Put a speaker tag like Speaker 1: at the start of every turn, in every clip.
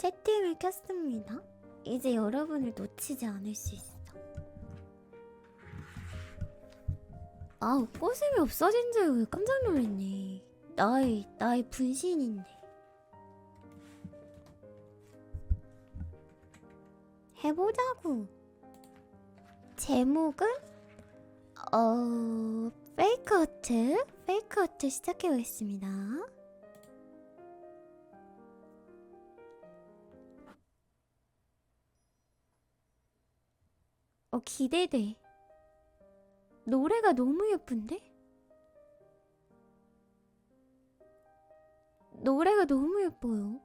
Speaker 1: 채팅을 켰습니다. 이제 여러분을 놓치지 않을 수 있어. 아우, 꼬심이 없어진 줄 깜짝 놀랐네. 나의 분신인데. 해보자고. 제목은 페이크 아트. 페이크 아트 시작해보겠습니다. 기대돼. 노래가 너무 예쁜데? 노래가 너무 예뻐요.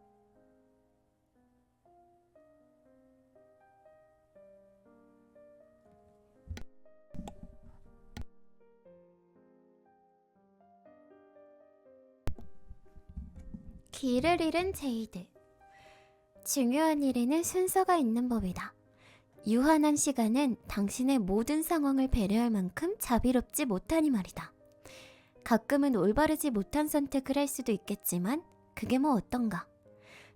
Speaker 1: 길을 잃은 제이드. 중요한 일에는 순서가 있는 법이다. 유한한 시간은 당신의 모든 상황을 배려할 만큼 자비롭지 못하니 말이다. 가끔은 올바르지 못한 선택을 할 수도 있겠지만 그게 뭐 어떤가.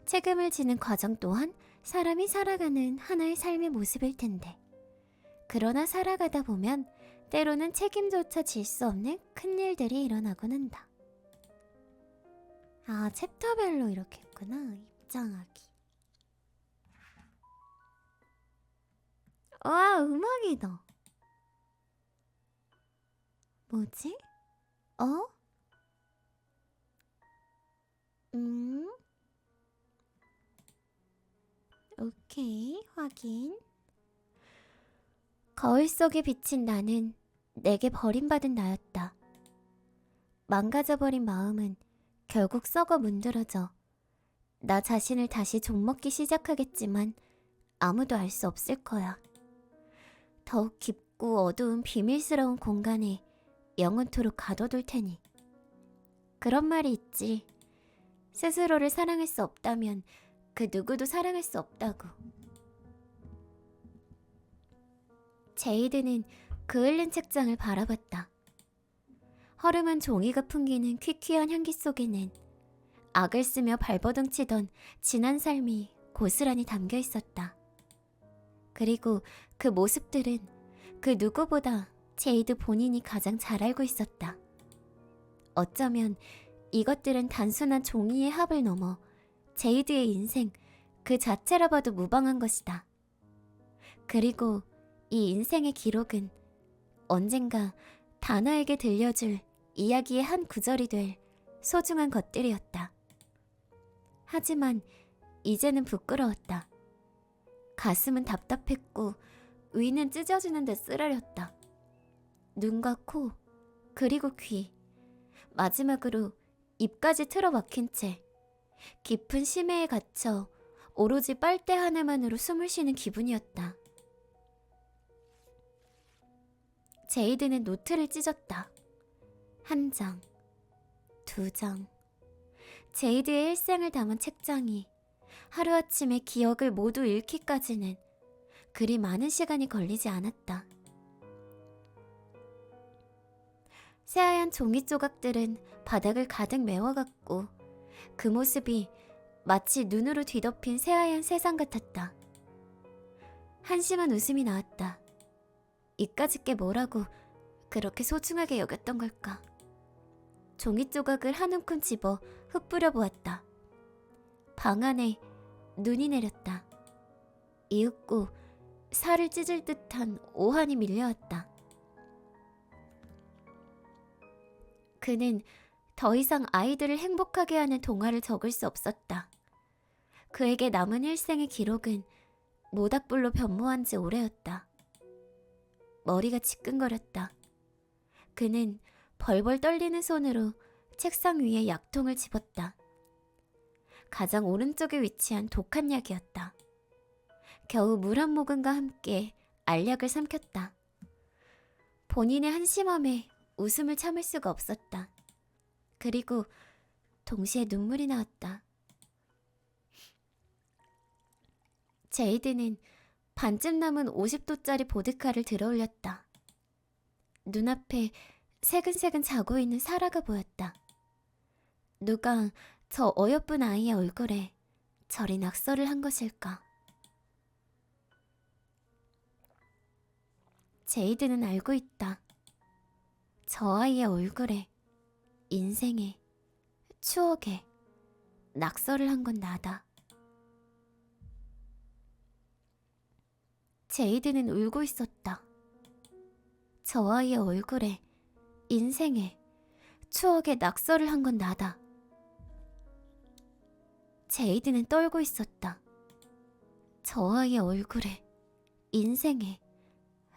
Speaker 1: 책임을 지는 과정 또한 사람이 살아가는 하나의 삶의 모습일 텐데. 그러나 살아가다 보면 때로는 책임조차 질 수 없는 큰일들이 일어나곤 한다. 아, 챕터별로 이렇게 했구나. 입장하기. 와, 음악이다. 뭐지? 오케이, 확인. 거울 속에 비친 나는 내게 버림받은 나였다. 망가져버린 마음은 결국 썩어 문드러져 나 자신을 다시 좀먹기 시작하겠지만 아무도 알 수 없을 거야. 더욱 깊고 어두운 비밀스러운 공간에 영원토록 가둬둘 테니. 그런 말이 있지. 스스로를 사랑할 수 없다면 그 누구도 사랑할 수 없다고. 제이드는 그을린 책장을 바라봤다. 허름한 종이가 풍기는 퀴퀴한 향기 속에는 악을 쓰며 발버둥치던 지난 삶이 고스란히 담겨 있었다. 그리고 그 모습들은 그 누구보다 제이드 본인이 가장 잘 알고 있었다. 어쩌면 이것들은 단순한 종이의 합을 넘어 제이드의 인생 그 자체라 봐도 무방한 것이다. 그리고 이 인생의 기록은 언젠가 다나에게 들려줄 이야기의 한 구절이 될 소중한 것들이었다. 하지만 이제는 부끄러웠다. 가슴은 답답했고 위는 찢어지는 데 쓰라렸다. 눈과 코, 그리고 귀, 마지막으로 입까지 틀어막힌 채 깊은 심해에 갇혀 오로지 빨대 하나만으로 숨을 쉬는 기분이었다. 제이드는 노트를 찢었다. 1장, 2장. 제이드의 일생을 담은 책장이 하루아침에 기억을 모두 잃기까지는 그리 많은 시간이 걸리지 않았다. 새하얀 종이 조각들은 바닥을 가득 메워갔고 그 모습이 마치 눈으로 뒤덮인 새하얀 세상 같았다. 한심한 웃음이 나왔다. 이까짓 게 뭐라고 그렇게 소중하게 여겼던 걸까. 종이 조각을 한 움큼 집어 흩뿌려 보았다. 방 안에 눈이 내렸다. 이윽고 살을 찢을 듯한 오한이 밀려왔다. 그는 더 이상 아이들을 행복하게 하는 동화를 적을 수 없었다. 그에게 남은 일생의 기록은 모닥불로 변모한 지 오래였다. 머리가 지끈거렸다. 그는 벌벌 떨리는 손으로 책상 위에 약통을 집었다. 가장 오른쪽에 위치한 독한 약이었다. 겨우 물 한 모금과 함께 알약을 삼켰다. 본인의 한심함에 웃음을 참을 수가 없었다. 그리고 동시에 눈물이 나왔다. 제이드는 반쯤 남은 50도짜리 보드카를 들어올렸다. 눈앞에 새근새근 자고 있는 사라가 보였다. 누가 저 어여쁜 아이의 얼굴에 저리 낙서를 한 것일까? 제이드는 알고 있다. 저 아이의 얼굴에, 인생에, 추억에 낙서를 한 건 나다. 제이드는 울고 있었다. 저 아이의 얼굴에, 인생에, 추억에 낙서를 한 건 나다. 제이드는 떨고 있었다. 저 아이의 얼굴에, 인생에,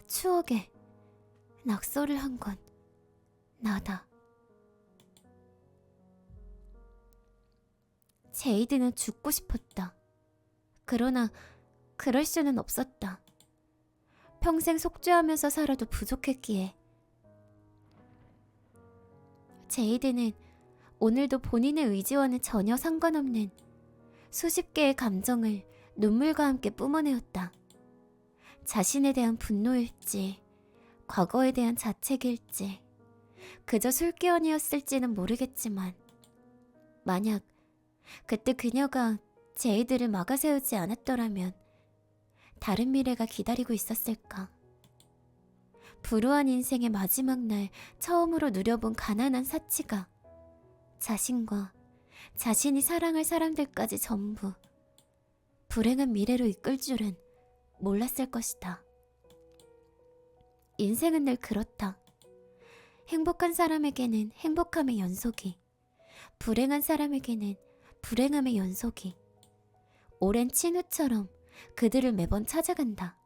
Speaker 1: 추억에 낙서를 한 건 나다. 제이드는 죽고 싶었다. 그러나 그럴 수는 없었다. 평생 속죄하면서 살아도 부족했기에. 제이드는 오늘도 본인의 의지와는 전혀 상관없는 수십 개의 감정을 눈물과 함께 뿜어내었다. 자신에 대한 분노일지, 과거에 대한 자책일지, 그저 술기운이었을지는 모르겠지만 만약 그때 그녀가 제이드를 막아세우지 않았더라면 다른 미래가 기다리고 있었을까? 불우한 인생의 마지막 날 처음으로 누려본 가난한 사치가 자신과 자신이 사랑할 사람들까지 전부 불행한 미래로 이끌 줄은 몰랐을 것이다. 인생은 늘 그렇다. 행복한 사람에게는 행복함의 연속이, 불행한 사람에게는 불행함의 연속이 오랜 친후처럼 그들을 매번 찾아간다.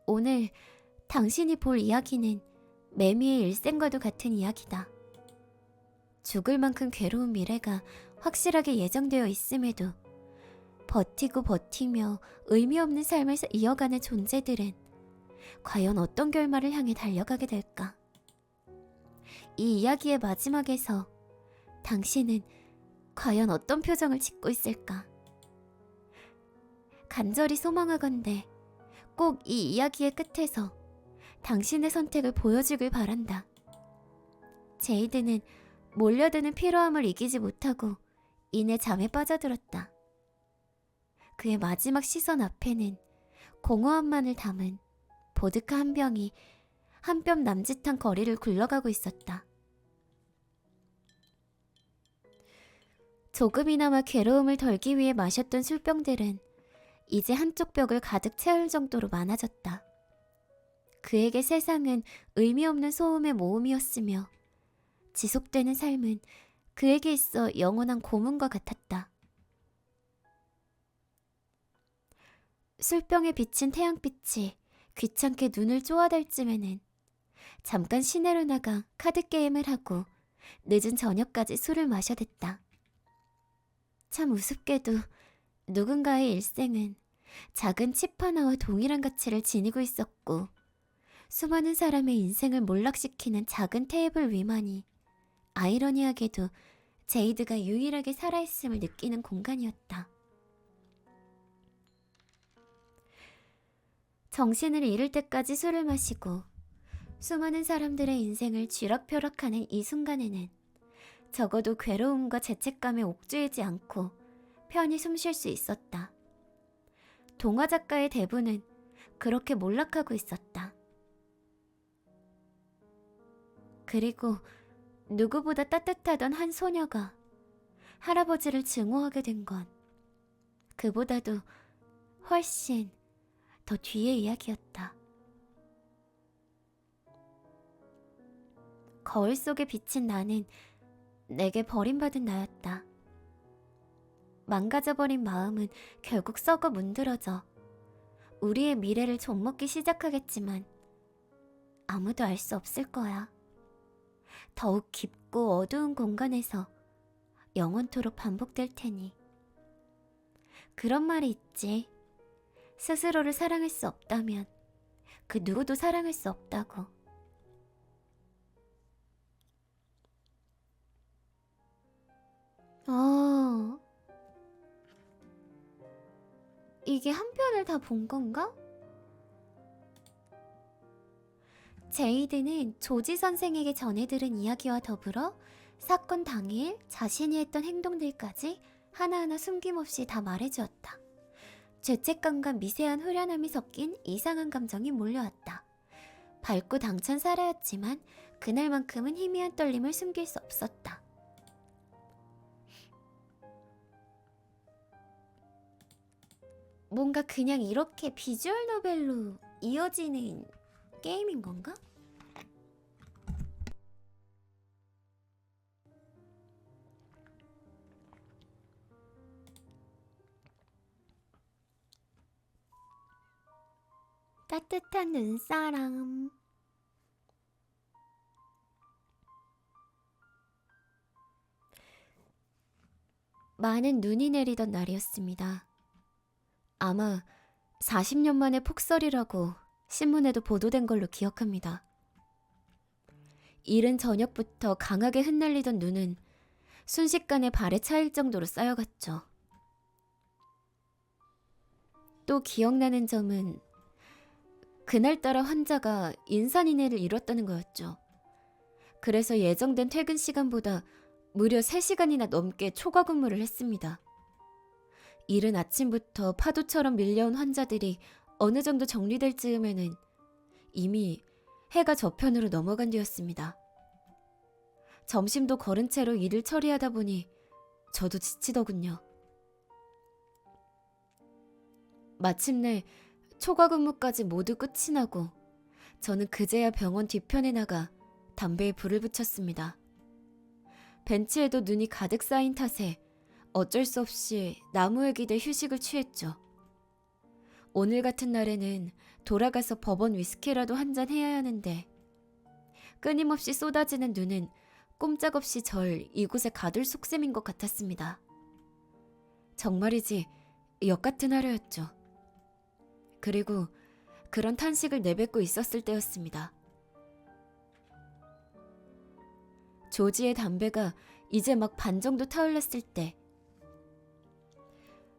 Speaker 1: 오늘 당신이 볼 이야기는 매미의 일생과도 같은 이야기다. 죽을 만큼 괴로운 미래가 확실하게 예정되어 있음에도 버티고 버티며 의미 없는 삶을 이어가는 존재들은 과연 어떤 결말을 향해 달려가게 될까? 이 이야기의 마지막에서 당신은 과연 어떤 표정을 짓고 있을까? 간절히 소망하건대 꼭 이 이야기의 끝에서 당신의 선택을 보여주길 바란다. 제이드는 몰려드는 피로함을 이기지 못하고 이내 잠에 빠져들었다. 그의 마지막 시선 앞에는 공허함만을 담은 보드카 한 병이 한 뼘 남짓한 거리를 굴러가고 있었다. 조금이나마 괴로움을 덜기 위해 마셨던 술병들은 이제 한쪽 벽을 가득 채울 정도로 많아졌다. 그에게 세상은 의미 없는 소음의 모음이었으며 지속되는 삶은 그에게 있어 영원한 고문과 같았다. 술병에 비친 태양빛이 귀찮게 눈을 쪼아댈 쯤에는 잠깐 시내로 나가 카드게임을 하고 늦은 저녁까지 술을 마셔댔다. 참 우습게도 누군가의 일생은 작은 칩 하나와 동일한 가치를 지니고 있었고 수많은 사람의 인생을 몰락시키는 작은 테이블 위만이 아이러니하게도 제이드가 유일하게 살아있음을 느끼는 공간이었다. 정신을 잃을 때까지 술을 마시고 수많은 사람들의 인생을 쥐락펴락하는 이 순간에는 적어도 괴로움과 죄책감에 옥죄이지 않고 편히 숨 쉴 수 있었다. 동화 작가의 대부는 그렇게 몰락하고 있었다. 그리고 누구보다 따뜻하던 한 소녀가 할아버지를 증오하게 된 건 그보다도 훨씬 더 뒤의 이야기였다. 거울 속에 비친 나는 내게 버림받은 나였다. 망가져버린 마음은 결국 썩어 문드러져 우리의 미래를 좀먹기 시작하겠지만 아무도 알 수 없을 거야. 더욱 깊고 어두운 공간에서 영원토록 반복될 테니. 그런 말이 있지. 스스로를 사랑할 수 없다면 그 누구도 사랑할 수 없다고. 이게 한 편을 다 본 건가? 제이드는 조지 선생에게 전해 들은 이야기와 더불어 사건 당일 자신이 했던 행동들까지 하나하나 숨김없이 다 말해주었다. 죄책감과 미세한 후련함이 섞인 이상한 감정이 몰려왔다. 밝고 당찬 사라였지만 그날만큼은 희미한 떨림을 숨길 수 없었다. 뭔가 그냥 이렇게 비주얼 노벨로 이어지는 게임인 건가? 따뜻한 눈사람. 많은 눈이 내리던 날이었습니다. 아마 40년 만에 폭설이라고 신문에도 보도된 걸로 기억합니다. 이른 저녁부터 강하게 흩날리던 눈은 순식간에 발에 차일 정도로 쌓여갔죠. 또 기억나는 점은 그날따라 환자가 인산인해를 이뤘다는 거였죠. 그래서 예정된 퇴근 시간보다 무려 3시간이나 넘게 초과 근무를 했습니다. 이른 아침부터 파도처럼 밀려온 환자들이 어느 정도 정리될 즈음에는 이미 해가 저편으로 넘어간 뒤였습니다. 점심도 거른 채로 일을 처리하다 보니 저도 지치더군요. 마침내 초과 근무까지 모두 끝이 나고 저는 그제야 병원 뒤편에 나가 담배에 불을 붙였습니다. 벤치에도 눈이 가득 쌓인 탓에 어쩔 수 없이 나무에 기대 휴식을 취했죠. 오늘 같은 날에는 돌아가서 버번 위스키라도 한잔 해야 하는데 끊임없이 쏟아지는 눈은 꼼짝없이 절 이곳에 가둘 속셈인 것 같았습니다. 정말이지 역 같은 하루였죠. 그리고 그런 탄식을 내뱉고 있었을 때였습니다. 조지의 담배가 이제 막 반 정도 타올랐을 때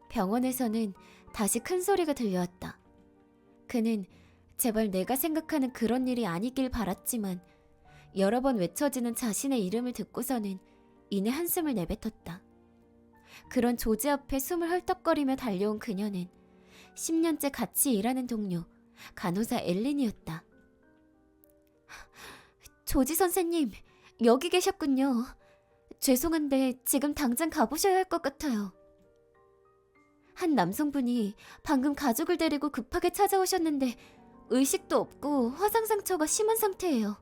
Speaker 1: 병원에서는 다시 큰 소리가 들려왔다. 그는 제발 내가 생각하는 그런 일이 아니길 바랐지만 여러 번 외쳐지는 자신의 이름을 듣고서는 이내 한숨을 내뱉었다. 그런 조지 앞에 숨을 헐떡거리며 달려온 그녀는 10년째 같이 일하는 동료 간호사 엘린이었다. 조지 선생님, 여기 계셨군요. 죄송한데 지금 당장 가보셔야 할 것 같아요. 한 남성분이 방금 가족을 데리고 급하게 찾아오셨는데 의식도 없고 화상 상처가 심한 상태예요.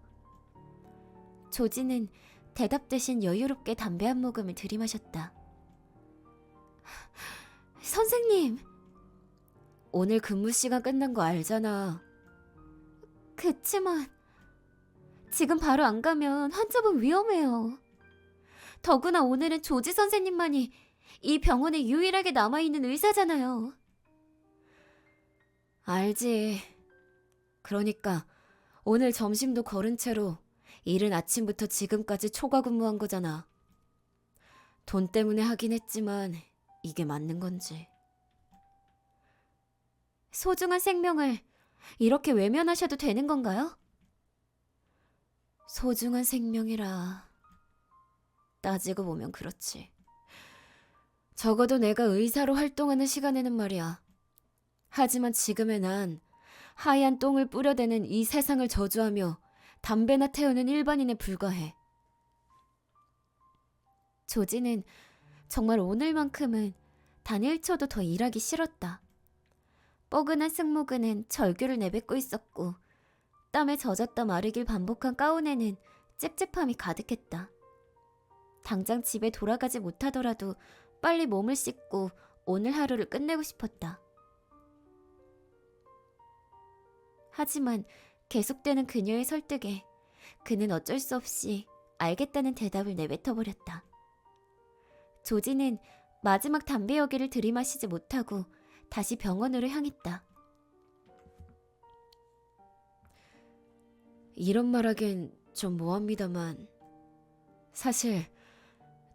Speaker 1: 조지는 대답 대신 여유롭게 담배 한 모금을 들이마셨다. 선생님! 오늘 근무 시간 끝난 거 알잖아. 그치만 지금 바로 안 가면 환자분 위험해요. 더구나 오늘은 조지 선생님만이 이 병원에 유일하게 남아있는 의사잖아요. 알지. 그러니까 오늘 점심도 거른 채로 이른 아침부터 지금까지 초과 근무한 거잖아. 돈 때문에 하긴 했지만 이게 맞는 건지. 소중한 생명을 이렇게 외면하셔도 되는 건가요? 소중한 생명이라 따지고 보면 그렇지. 적어도 내가 의사로 활동하는 시간에는 말이야. 하지만 지금의 난 하얀 똥을 뿌려대는 이 세상을 저주하며 담배나 태우는 일반인에 불과해. 조지는 정말 오늘만큼은 단 1초도 더 일하기 싫었다. 뻐근한 승모근은 절규를 내뱉고 있었고 땀에 젖었다 마르길 반복한 가운에는 찝찝함이 가득했다. 당장 집에 돌아가지 못하더라도 빨리 몸을 씻고 오늘 하루를 끝내고 싶었다. 하지만 계속되는 그녀의 설득에 그는 어쩔 수 없이 알겠다는 대답을 내뱉어버렸다. 조지는 마지막 담배 여기를 들이마시지 못하고 다시 병원으로 향했다. 이런 말하긴 좀 뭐합니다만 사실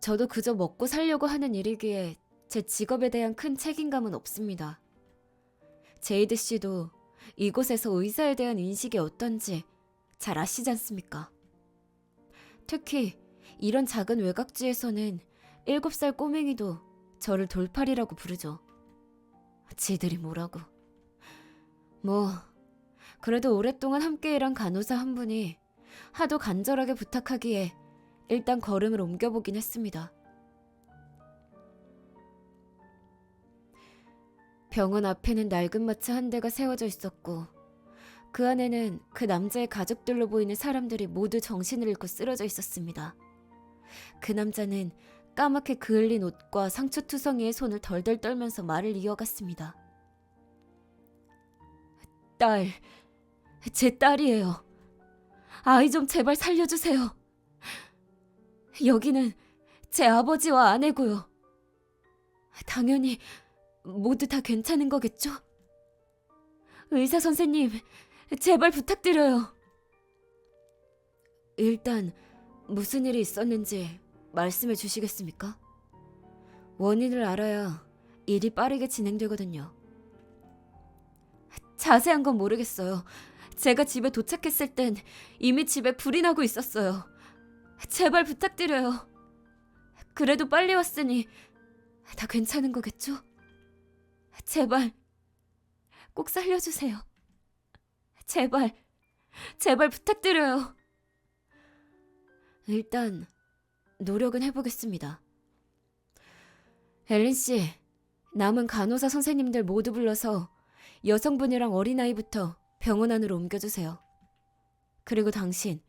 Speaker 1: 저도 그저 먹고 살려고 하는 일이기에 제 직업에 대한 큰 책임감은 없습니다. 제이드 씨도 이곳에서 의사에 대한 인식이 어떤지 잘 아시지 않습니까? 특히 이런 작은 외곽지에서는 7살 꼬맹이도 저를 돌팔이라고 부르죠. 지들이 뭐라고. 뭐 그래도 오랫동안 함께 일한 간호사 한 분이 하도 간절하게 부탁하기에 일단 걸음을 옮겨보긴 했습니다. 병원 앞에는 낡은 마차 한 대가 세워져 있었고 그 안에는 그 남자의 가족들로 보이는 사람들이 모두 정신을 잃고 쓰러져 있었습니다. 그 남자는 까맣게 그을린 옷과 상처투성이의 손을 덜덜 떨면서 말을 이어갔습니다. 딸, 제 딸이에요. 아이 좀 제발 살려주세요. 여기는 제 아버지와 아내고요. 당연히 모두 다 괜찮은 거겠죠? 의사 선생님, 제발 부탁드려요. 일단 무슨 일이 있었는지 말씀해 주시겠습니까? 원인을 알아야 일이 빠르게 진행되거든요. 자세한 건 모르겠어요. 제가 집에 도착했을 땐 이미 집에 불이 나고 있었어요. 제발 부탁드려요. 그래도 빨리 왔으니 다 괜찮은 거겠죠? 제발 꼭 살려주세요. 제발, 제발 부탁드려요. 일단 노력은 해보겠습니다. 앨린 씨, 남은 간호사 선생님들 모두 불러서 여성분이랑 어린아이부터 병원 안으로 옮겨주세요. 그리고 당신,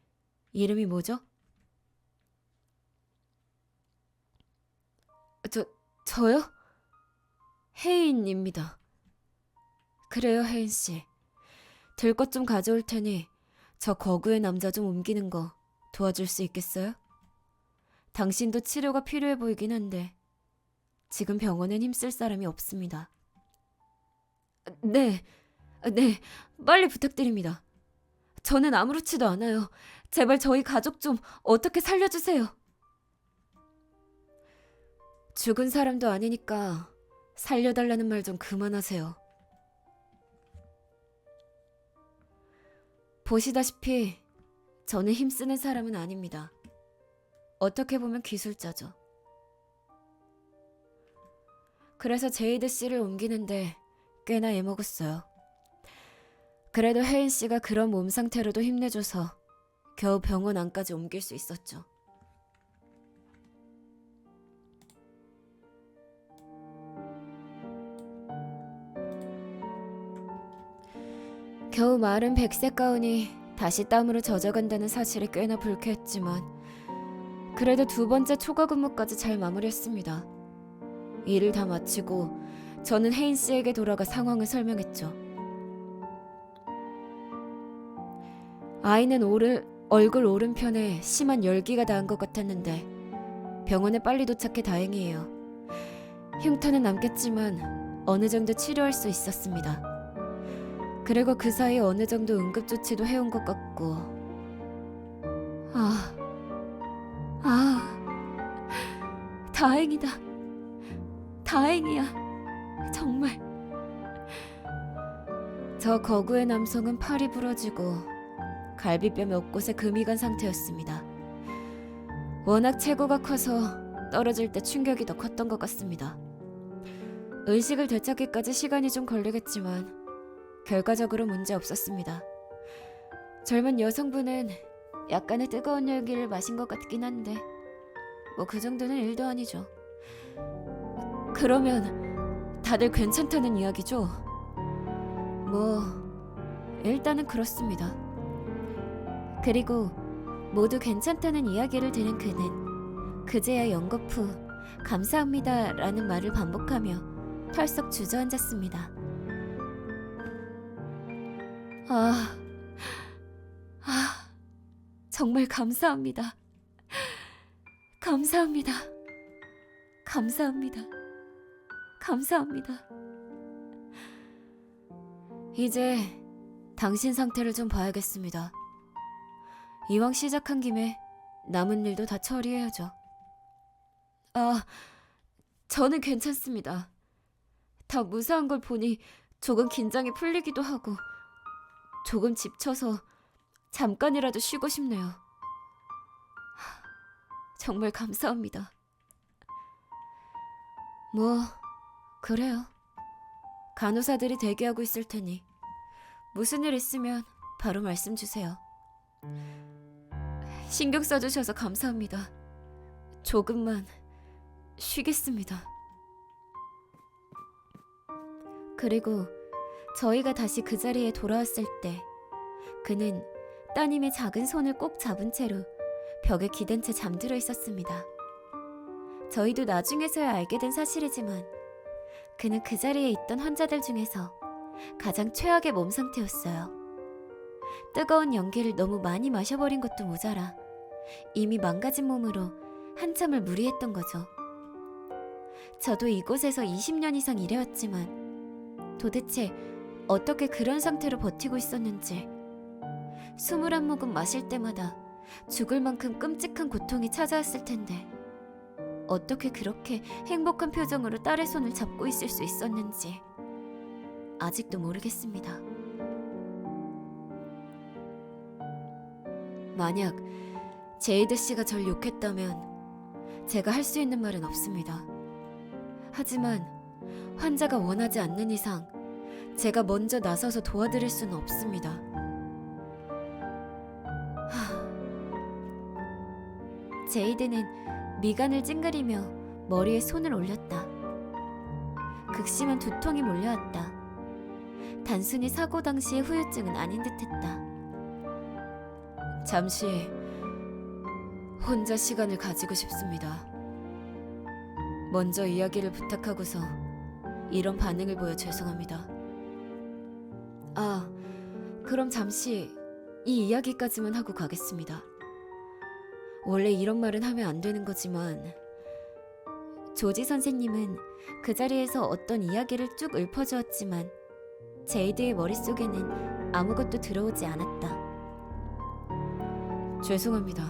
Speaker 1: 이름이 뭐죠? 저요? 혜인입니다. 그래요, 혜인 씨. 들 것 좀 가져올 테니 저 거구의 남자 좀 옮기는 거 도와줄 수 있겠어요? 당신도 치료가 필요해 보이긴 한데 지금 병원엔 힘쓸 사람이 없습니다. 네, 빨리 부탁드립니다. 저는 아무렇지도 않아요. 제발 저희 가족 좀 어떻게 살려주세요. 죽은 사람도 아니니까 살려달라는 말 좀 그만하세요. 보시다시피 저는 힘쓰는 사람은 아닙니다. 어떻게 보면 기술자죠. 그래서 제이드 씨를 옮기는데 꽤나 애먹었어요. 그래도 혜인 씨가 그런 몸 상태로도 힘내줘서 겨우 병원 안까지 옮길 수 있었죠. 겨우 마른 백색 가운이 다시 땀으로 젖어간다는 사실이 꽤나 불쾌했지만 그래도 2번째 초과 근무까지 잘 마무리했습니다. 일을 다 마치고 저는 혜인 씨에게 돌아가 상황을 설명했죠. 아이는 얼굴 오른편에 심한 열기가 닿은 것 같았는데 병원에 빨리 도착해 다행이에요. 흉터는 남겠지만 어느 정도 치료할 수 있었습니다. 그리고 그 사이 어느 정도 응급조치도 해온 것 같고 다행이다. 다행이야. 정말. 저 거구의 남성은 팔이 부러지고 갈비뼈 몇 곳에 금이 간 상태였습니다. 워낙 체구가 커서 떨어질 때 충격이 더 컸던 것 같습니다. 의식을 되찾기까지 시간이 좀 걸리겠지만 결과적으로 문제 없었습니다. 젊은 여성분은 약간의 뜨거운 열기를 마신 것 같긴 한데 뭐 그 정도는 일도 아니죠. 그러면 다들 괜찮다는 이야기죠? 뭐 일단은 그렇습니다. 그리고 모두 괜찮다는 이야기를 들은 그는 그제야 연거푸 감사합니다 라는 말을 반복하며 털썩 주저앉았습니다. 정말 감사합니다. 감사합니다. 감사합니다. 감사합니다. 이제 당신 상태를 좀 봐야겠습니다. 이왕 시작한 김에 남은 일도 다 처리해야죠. 저는 괜찮습니다. 다 무사한 걸 보니 조금 긴장이 풀리기도 하고 조금 지쳐서 잠깐이라도 쉬고 싶네요. 정말 감사합니다. 뭐, 그래요. 간호사들이 대기하고 있을 테니 무슨 일 있으면 바로 말씀 주세요. 신경 써주셔서 감사합니다. 조금만 쉬겠습니다. 그리고 저희가 다시 그 자리에 돌아왔을 때 그는 따님의 작은 손을 꼭 잡은 채로 벽에 기댄 채 잠들어 있었습니다. 저희도 나중에서야 알게 된 사실이지만 그는 그 자리에 있던 환자들 중에서 가장 최악의 몸 상태였어요. 뜨거운 연기를 너무 많이 마셔버린 것도 모자라 이미 망가진 몸으로 한참을 무리했던 거죠. 저도 이곳에서 20년 이상 일해왔지만 도대체 어떻게 그런 상태로 버티고 있었는지 숨을 한 모금 마실 때마다 죽을 만큼 끔찍한 고통이 찾아왔을 텐데 어떻게 그렇게 행복한 표정으로 딸의 손을 잡고 있을 수 있었는지 아직도 모르겠습니다. 만약 제이드 씨가 절 욕했다면 제가 할 수 있는 말은 없습니다. 하지만 환자가 원하지 않는 이상 제가 먼저 나서서 도와드릴 수는 없습니다. 제이드는 미간을 찡그리며 머리에 손을 올렸다. 극심한 두통이 몰려왔다. 단순히 사고 당시의 후유증은 아닌 듯했다. 잠시 혼자 시간을 가지고 싶습니다. 먼저 이야기를 부탁하고서 이런 반응을 보여 죄송합니다. 그럼 잠시 이 이야기까지만 하고 가겠습니다. 원래 이런 말은 하면 안 되는 거지만 조지 선생님은 그 자리에서 어떤 이야기를 쭉 읊어주었지만 제이드의 머릿속에는 아무것도 들어오지 않았다. 죄송합니다.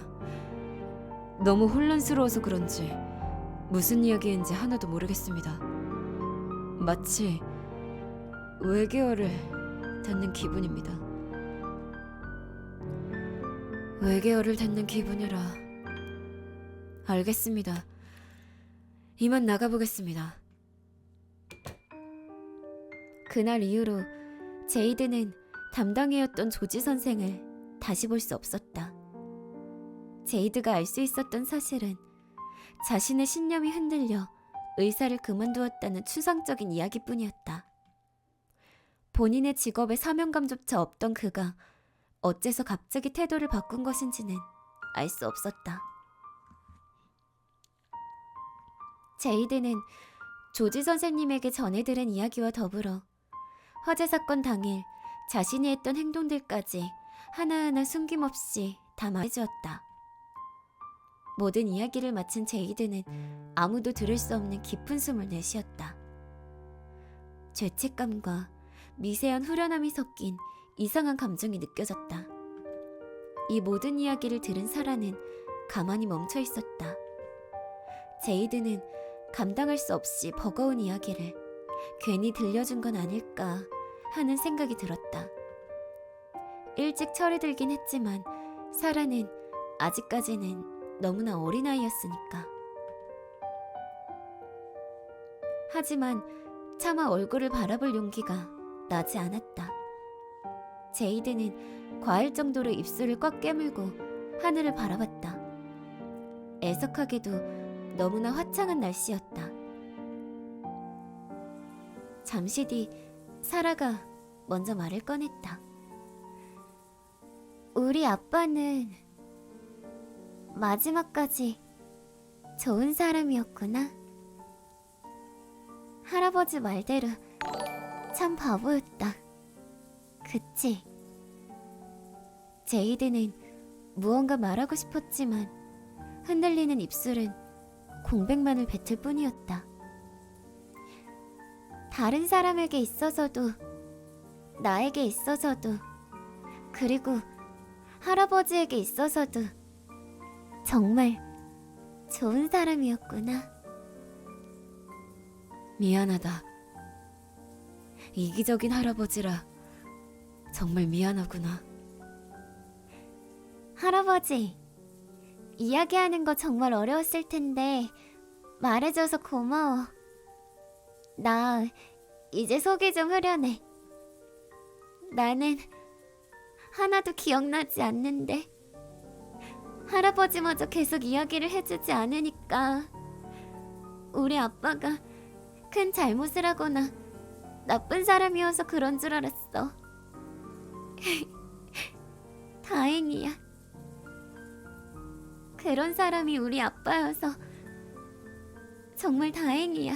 Speaker 1: 너무 혼란스러워서 그런지 무슨 이야기인지 하나도 모르겠습니다. 마치 외계어를 듣는 기분입니다. 외계어를 듣는 기분이라. 알겠습니다. 이만 나가보겠습니다. 그날 이후로 제이드는 담당이었던 조지 선생을 다시 볼 수 없었다. 제이드가 알 수 있었던 사실은 자신의 신념이 흔들려 의사를 그만두었다는 추상적인 이야기뿐이었다. 본인의 직업에 사명감조차 없던 그가 어째서 갑자기 태도를 바꾼 것인지는 알 수 없었다. 제이드는 조지 선생님에게 전해들은 이야기와 더불어 화재 사건 당일 자신이 했던 행동들까지 하나하나 숨김없이 다 말해주었다. 모든 이야기를 마친 제이드는 아무도 들을 수 없는 깊은 숨을 내쉬었다. 죄책감과 미세한 후련함이 섞인 이상한 감정이 느껴졌다. 이 모든 이야기를 들은 사라는 가만히 멈춰 있었다. 제이드는 감당할 수 없이 버거운 이야기를 괜히 들려준 건 아닐까 하는 생각이 들었다. 일찍 철이 들긴 했지만 사라는 아직까지는 너무나 어린아이였으니까. 하지만 차마 얼굴을 바라볼 용기가 나지 않았다. 제이드는 과할 정도로 입술을 꽉 깨물고 하늘을 바라봤다. 애석하게도 너무나 화창한 날씨였다. 잠시 뒤 사라가 먼저 말을 꺼냈다. 우리 아빠는 마지막까지 좋은 사람이었구나. 할아버지 말대로 참 바보였다. 그치? 제이드는 무언가 말하고 싶었지만 흔들리는 입술은 공백만을 뱉을 뿐이었다. 다른 사람에게 있어서도 나에게 있어서도 그리고 할아버지에게 있어서도 정말 좋은 사람이었구나. 미안하다. 이기적인 할아버지라 정말 미안하구나. 할아버지, 이야기하는 거 정말 어려웠을 텐데 말해줘서 고마워. 나 이제 속이 좀 후련해. 나는 하나도 기억나지 않는데 할아버지마저 계속 이야기를 해주지 않으니까 우리 아빠가 큰 잘못을 하거나 나쁜 사람이어서 그런 줄 알았어. 다행이야. 그런 사람이 우리 아빠여서 정말 다행이야.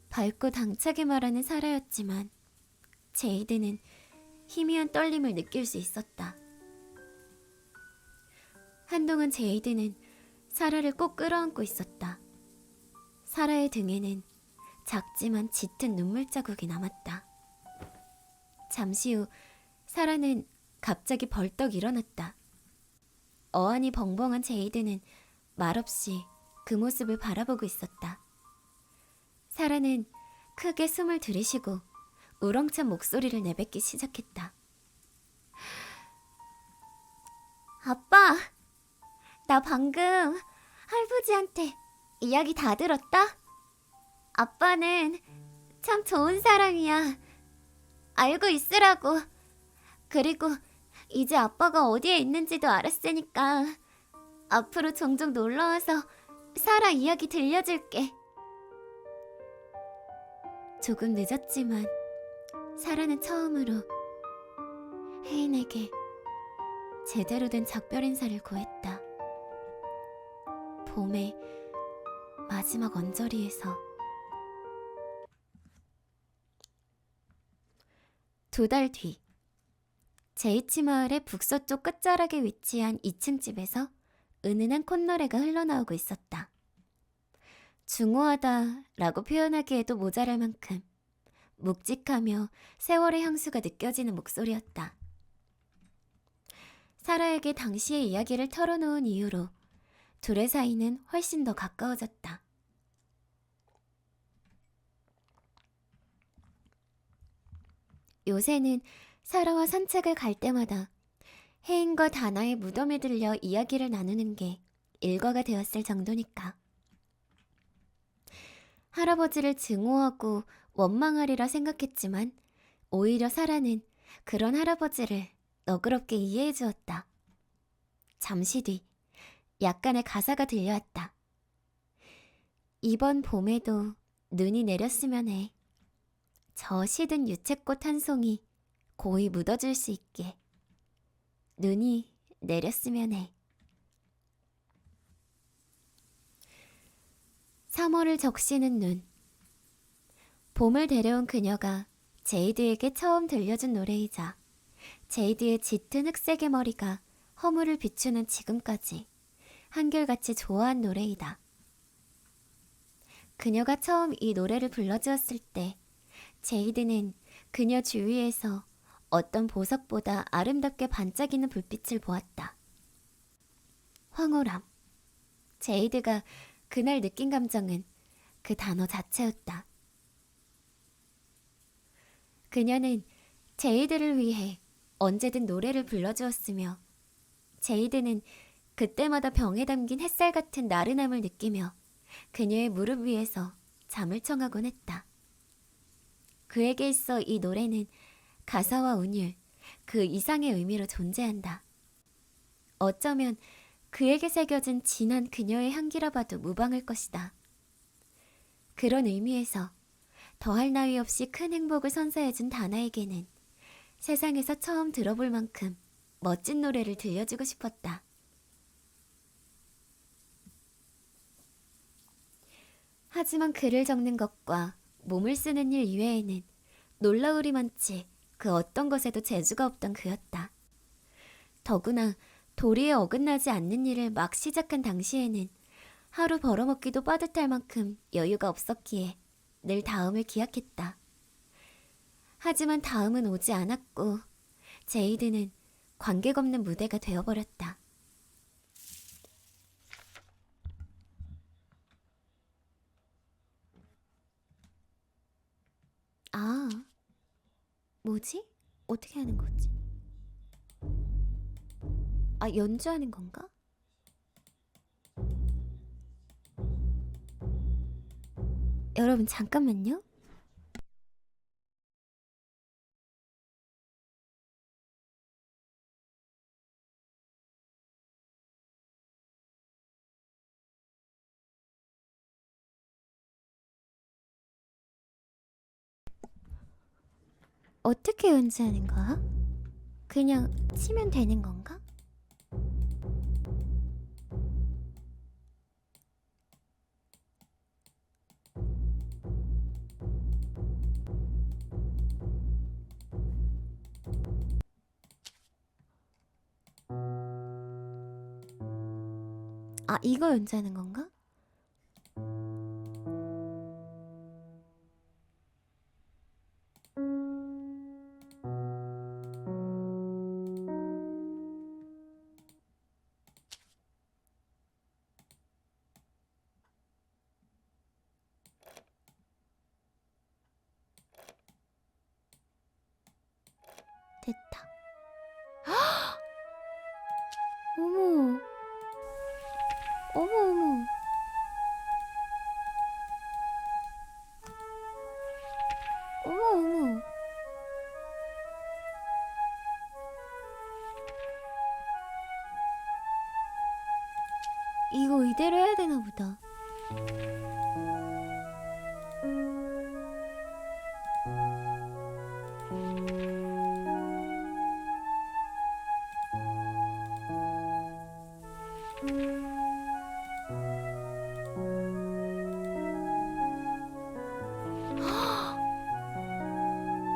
Speaker 1: 밝고 당차게 말하는 사라였지만 제이드는 희미한 떨림을 느낄 수 있었다. 한동안 제이드는 사라를 꼭 끌어안고 있었다. 사라의 등에는 작지만 짙은 눈물 자국이 남았다. 잠시 후 사라는 갑자기 벌떡 일어났다. 어안이 벙벙한 제이드는 말없이 그 모습을 바라보고 있었다. 사라는 크게 숨을 들이쉬고 우렁찬 목소리를 내뱉기 시작했다. 아빠, 나 방금 할아버지한테 이야기 다 들었다? 아빠는 참 좋은 사람이야. 알고 있으라고. 그리고 이제 아빠가 어디에 있는지도 알았으니까 앞으로 종종 놀러와서 사라 이야기 들려줄게. 조금 늦었지만 사라는 처음으로 혜인에게 제대로 된 작별 인사를 고했다. 봄의 마지막 언저리에서. 2달 뒤, 제이치 마을의 북서쪽 끝자락에 위치한 2층 집에서 은은한 콧노래가 흘러나오고 있었다. 중후하다라고 표현하기에도 모자랄 만큼 묵직하며 세월의 향수가 느껴지는 목소리였다. 사라에게 당시의 이야기를 털어놓은 이후로 둘의 사이는 훨씬 더 가까워졌다. 요새는 사라와 산책을 갈 때마다 혜인과 다나의 무덤에 들려 이야기를 나누는 게 일과가 되었을 정도니까. 할아버지를 증오하고 원망하리라 생각했지만 오히려 사라는 그런 할아버지를 너그럽게 이해해 주었다. 잠시 뒤 약간의 가사가 들려왔다. 이번 봄에도 눈이 내렸으면 해. 저 시든 유채꽃 한 송이 고이 묻어줄 수 있게. 눈이 내렸으면 해. 3월을 적시는 눈. 봄을 데려온 그녀가 제이드에게 처음 들려준 노래이자 제이드의 짙은 흑색의 머리가 허물을 비추는 지금까지 한결같이 좋아한 노래이다. 그녀가 처음 이 노래를 불러주었을 때 제이드는 그녀 주위에서 어떤 보석보다 아름답게 반짝이는 불빛을 보았다. 황홀함. 제이드가 그날 느낀 감정은 그 단어 자체였다. 그녀는 제이드를 위해 언제든 노래를 불러주었으며 제이드는 그때마다 병에 담긴 햇살 같은 나른함을 느끼며 그녀의 무릎 위에서 잠을 청하곤 했다. 그에게 있어 이 노래는 가사와 운율, 그 이상의 의미로 존재한다. 어쩌면 그에게 새겨진 진한 그녀의 향기라 봐도 무방할 것이다. 그런 의미에서 더할 나위 없이 큰 행복을 선사해준 다나에게는 세상에서 처음 들어볼 만큼 멋진 노래를 들려주고 싶었다. 하지만 글을 적는 것과 몸을 쓰는 일 이외에는 놀라우리만치 그 어떤 것에도 재주가 없던 그였다. 더구나 도리에 어긋나지 않는 일을 막 시작한 당시에는 하루 벌어먹기도 빠듯할 만큼 여유가 없었기에 늘 다음을 기약했다. 하지만 다음은 오지 않았고 제이드는 관객 없는 무대가 되어버렸다. 아, 뭐지? 어떻게 하는 거지? 아, 연주하는 건가? 여러분 잠깐만요. 어떻게 연주하는 거야? 그냥 치면 되는 건가? 아, 이거 연주하는 건가? 됐다. 어머. 어머, 어머. 어머, 어머. 이거 이대로 해야 되나 보다.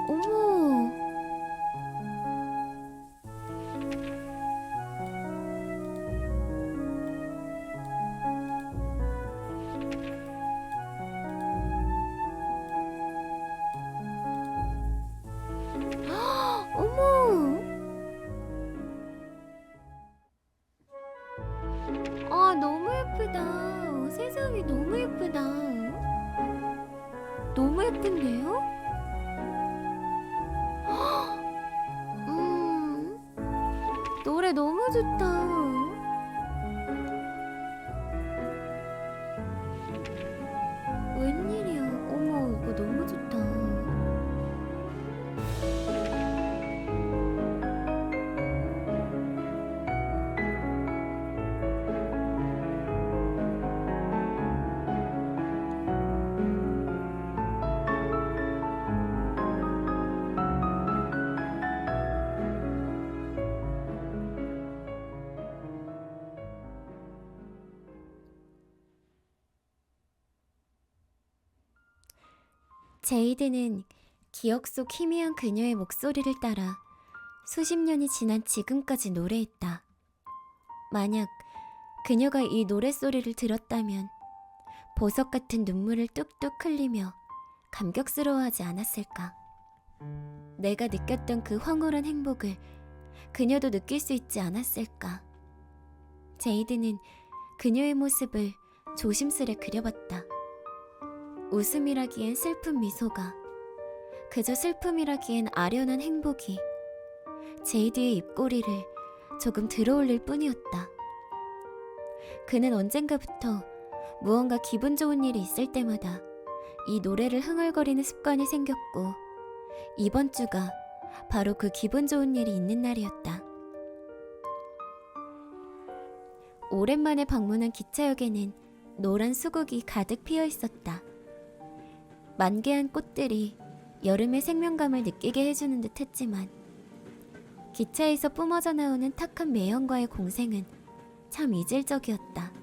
Speaker 1: 어머. 어머. 아, 너무 예쁘다. 세상에 너무 예쁘다. 너무 예쁜데요? 노래 너무 좋다. 웬일이야. 어머, 이거 너무 좋다. 제이드는 기억 속 희미한 그녀의 목소리를 따라 수십 년이 지난 지금까지 노래했다. 만약 그녀가 이 노랫소리를 들었다면 보석 같은 눈물을 뚝뚝 흘리며 감격스러워하지 않았을까. 내가 느꼈던 그 황홀한 행복을 그녀도 느낄 수 있지 않았을까. 제이드는 그녀의 모습을 조심스레 그려봤다. 웃음이라기엔 슬픈 미소가, 그저 슬픔이라기엔 아련한 행복이 제이드의 입꼬리를 조금 들어올릴 뿐이었다. 그는 언젠가부터 무언가 기분 좋은 일이 있을 때마다 이 노래를 흥얼거리는 습관이 생겼고, 이번 주가 바로 그 기분 좋은 일이 있는 날이었다. 오랜만에 방문한 기차역에는 노란 수국이 가득 피어 있었다. 만개한 꽃들이 여름의 생명감을 느끼게 해주는 듯 했지만, 기차에서 뿜어져 나오는 탁한 매연과의 공생은 참 이질적이었다.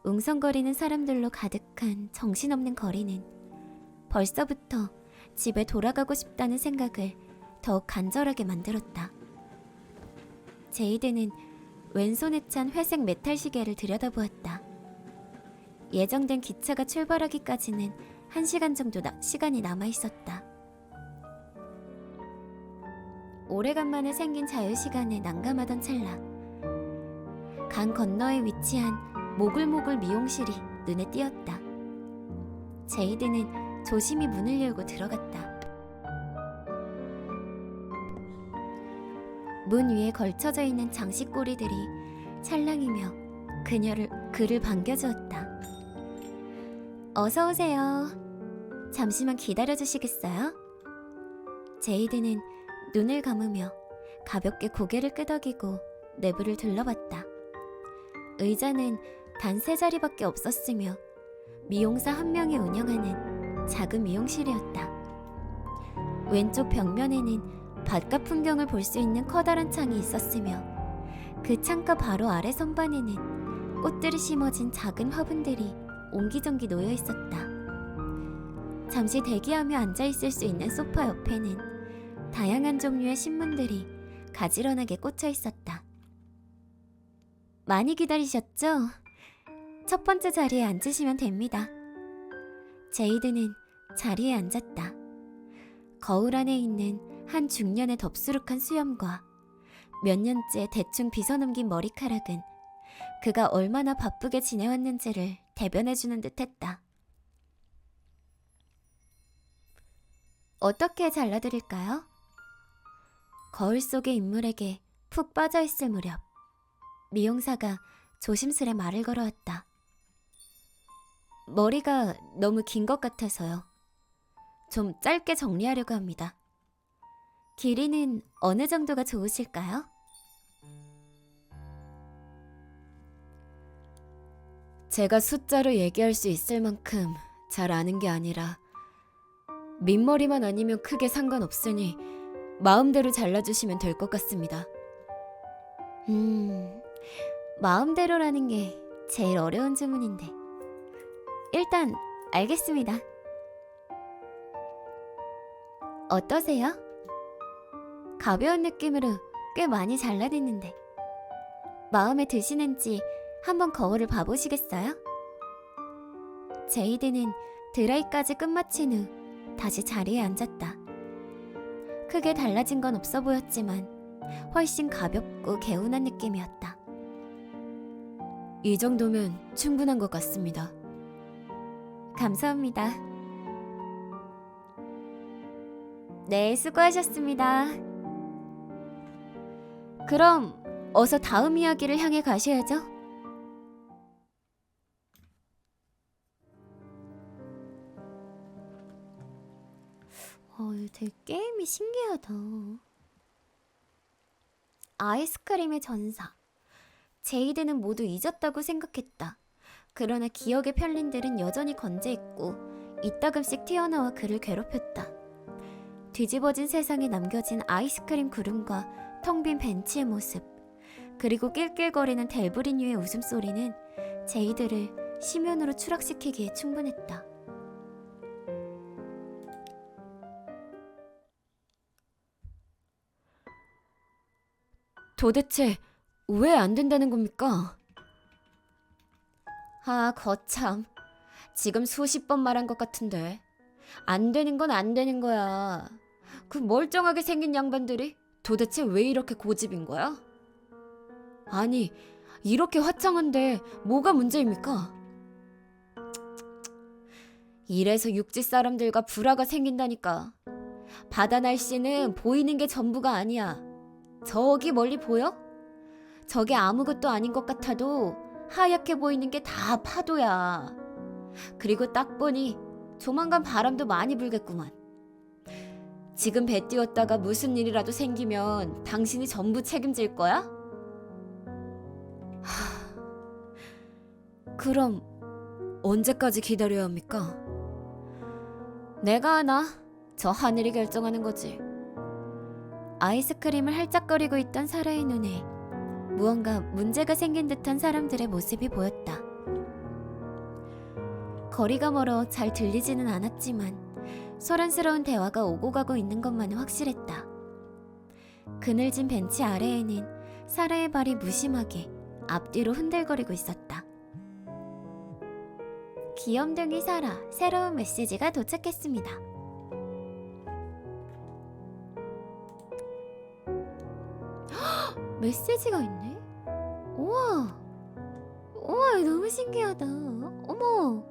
Speaker 1: 웅성거리는 사람들로 가득한 정신없는 거리는 벌써부터 집에 돌아가고 싶다는 생각을 더욱 간절하게 만들었다. 제이드는 왼손에 찬 회색 메탈 시계를 들여다보았다. 예정된 기차가 출발하기까지는 1시간 정도 시간이 남아있었다. 오래간만에 생긴 자유시간에 난감하던 찰나, 강 건너에 위치한 모글모글 미용실이 눈에 띄었다. 제이드는 조심히 문을 열고 들어갔다. 문 위에 걸쳐져 있는 장식고리들이 찰랑이며 그를 반겨주었다. 어서 오세요. 잠시만 기다려주시겠어요? 제이드는 눈을 감으며 가볍게 고개를 끄덕이고 내부를 둘러봤다. 의자는 단 3자리밖에 없었으며 미용사 한 명이 운영하는 작은 미용실이었다. 왼쪽 벽면에는 바깥 풍경을 볼 수 있는 커다란 창이 있었으며 그 창가 바로 아래 선반에는 꽃들이 심어진 작은 화분들이 옹기종기 놓여 있었다. 잠시 대기하며 앉아있을 수 있는 소파 옆에는 다양한 종류의 신문들이 가지런하게 꽂혀 있었다. 많이 기다리셨죠? 첫 번째 자리에 앉으시면 됩니다. 제이드는 자리에 앉았다. 거울 안에 있는 한 중년의 덥수룩한 수염과 몇 년째 대충 빗어넘긴 머리카락은 그가 얼마나 바쁘게 지내왔는지를 대변해주는 듯했다. 어떻게 잘라드릴까요? 거울 속의 인물에게 푹 빠져있을 무렵 미용사가 조심스레 말을 걸어왔다. 머리가 너무 긴 것 같아서요. 좀 짧게 정리하려고 합니다. 길이는 어느 정도가 좋으실까요? 제가 숫자로 얘기할 수 있을 만큼 잘 아는 게 아니라 민머리만 아니면 크게 상관없으니 마음대로 잘라주시면 될 것 같습니다. 마음대로라는 게 제일 어려운 주문인데. 일단 알겠습니다. 어떠세요? 가벼운 느낌으로 꽤 많이 잘라냈는데 마음에 드시는지 한번 거울을 봐보시겠어요? 제이드는 드라이까지 끝마친 후 다시 자리에 앉았다. 크게 달라진 건 없어 보였지만 훨씬 가볍고 개운한 느낌이었다. 이 정도면 충분한 것 같습니다. 감사합니다. 네, 수고하셨습니다. 그럼 어서 다음 이야기를 향해 가셔야죠. 되게 게임이 신기하다. 아이스크림의 전사. 제이드는 모두 잊었다고 생각했다. 그러나 기억의 편린들은 여전히 건재했고 이따금씩 튀어나와 그를 괴롭혔다. 뒤집어진 세상에 남겨진 아이스크림 구름과 텅 빈 벤치의 모습, 그리고 낄낄거리는 델브리뉴의 웃음소리는 제이드를 심연으로 추락시키기에 충분했다. 도대체 왜 안 된다는 겁니까? 아, 거참. 지금 수십 번 말한 것 같은데. 안 되는 건 안 되는 거야. 그 멀쩡하게 생긴 양반들이 도대체 왜 이렇게 고집인 거야? 아니, 이렇게 화창한데 뭐가 문제입니까? 이래서 육지 사람들과 불화가 생긴다니까. 바다 날씨는 보이는 게 전부가 아니야. 저기 멀리 보여? 저게 아무것도 아닌 것 같아도 하얗게 보이는 게 다 파도야. 그리고 딱 보니 조만간 바람도 많이 불겠구만. 지금 배 띄웠다가 무슨 일이라도 생기면 당신이 전부 책임질 거야? 그럼 언제까지 기다려야 합니까? 내가 하나? 저 하늘이 결정하는 거지. 아이스크림을 할짝거리고 있던 사라의 눈에 무언가 문제가 생긴 듯한 사람들의 모습이 보였다. 거리가 멀어 잘 들리지는 않았지만 소란스러운 대화가 오고 가고 있는 것만은 확실했다. 그늘진 벤치 아래에는 사라의 발이 무심하게 앞뒤로 흔들거리고 있었다. 귀염둥이 사라, 새로운 메시지가 도착했습니다. 헉! 메시지가 있네? 우와! 우와, 너무 신기하다. 어머!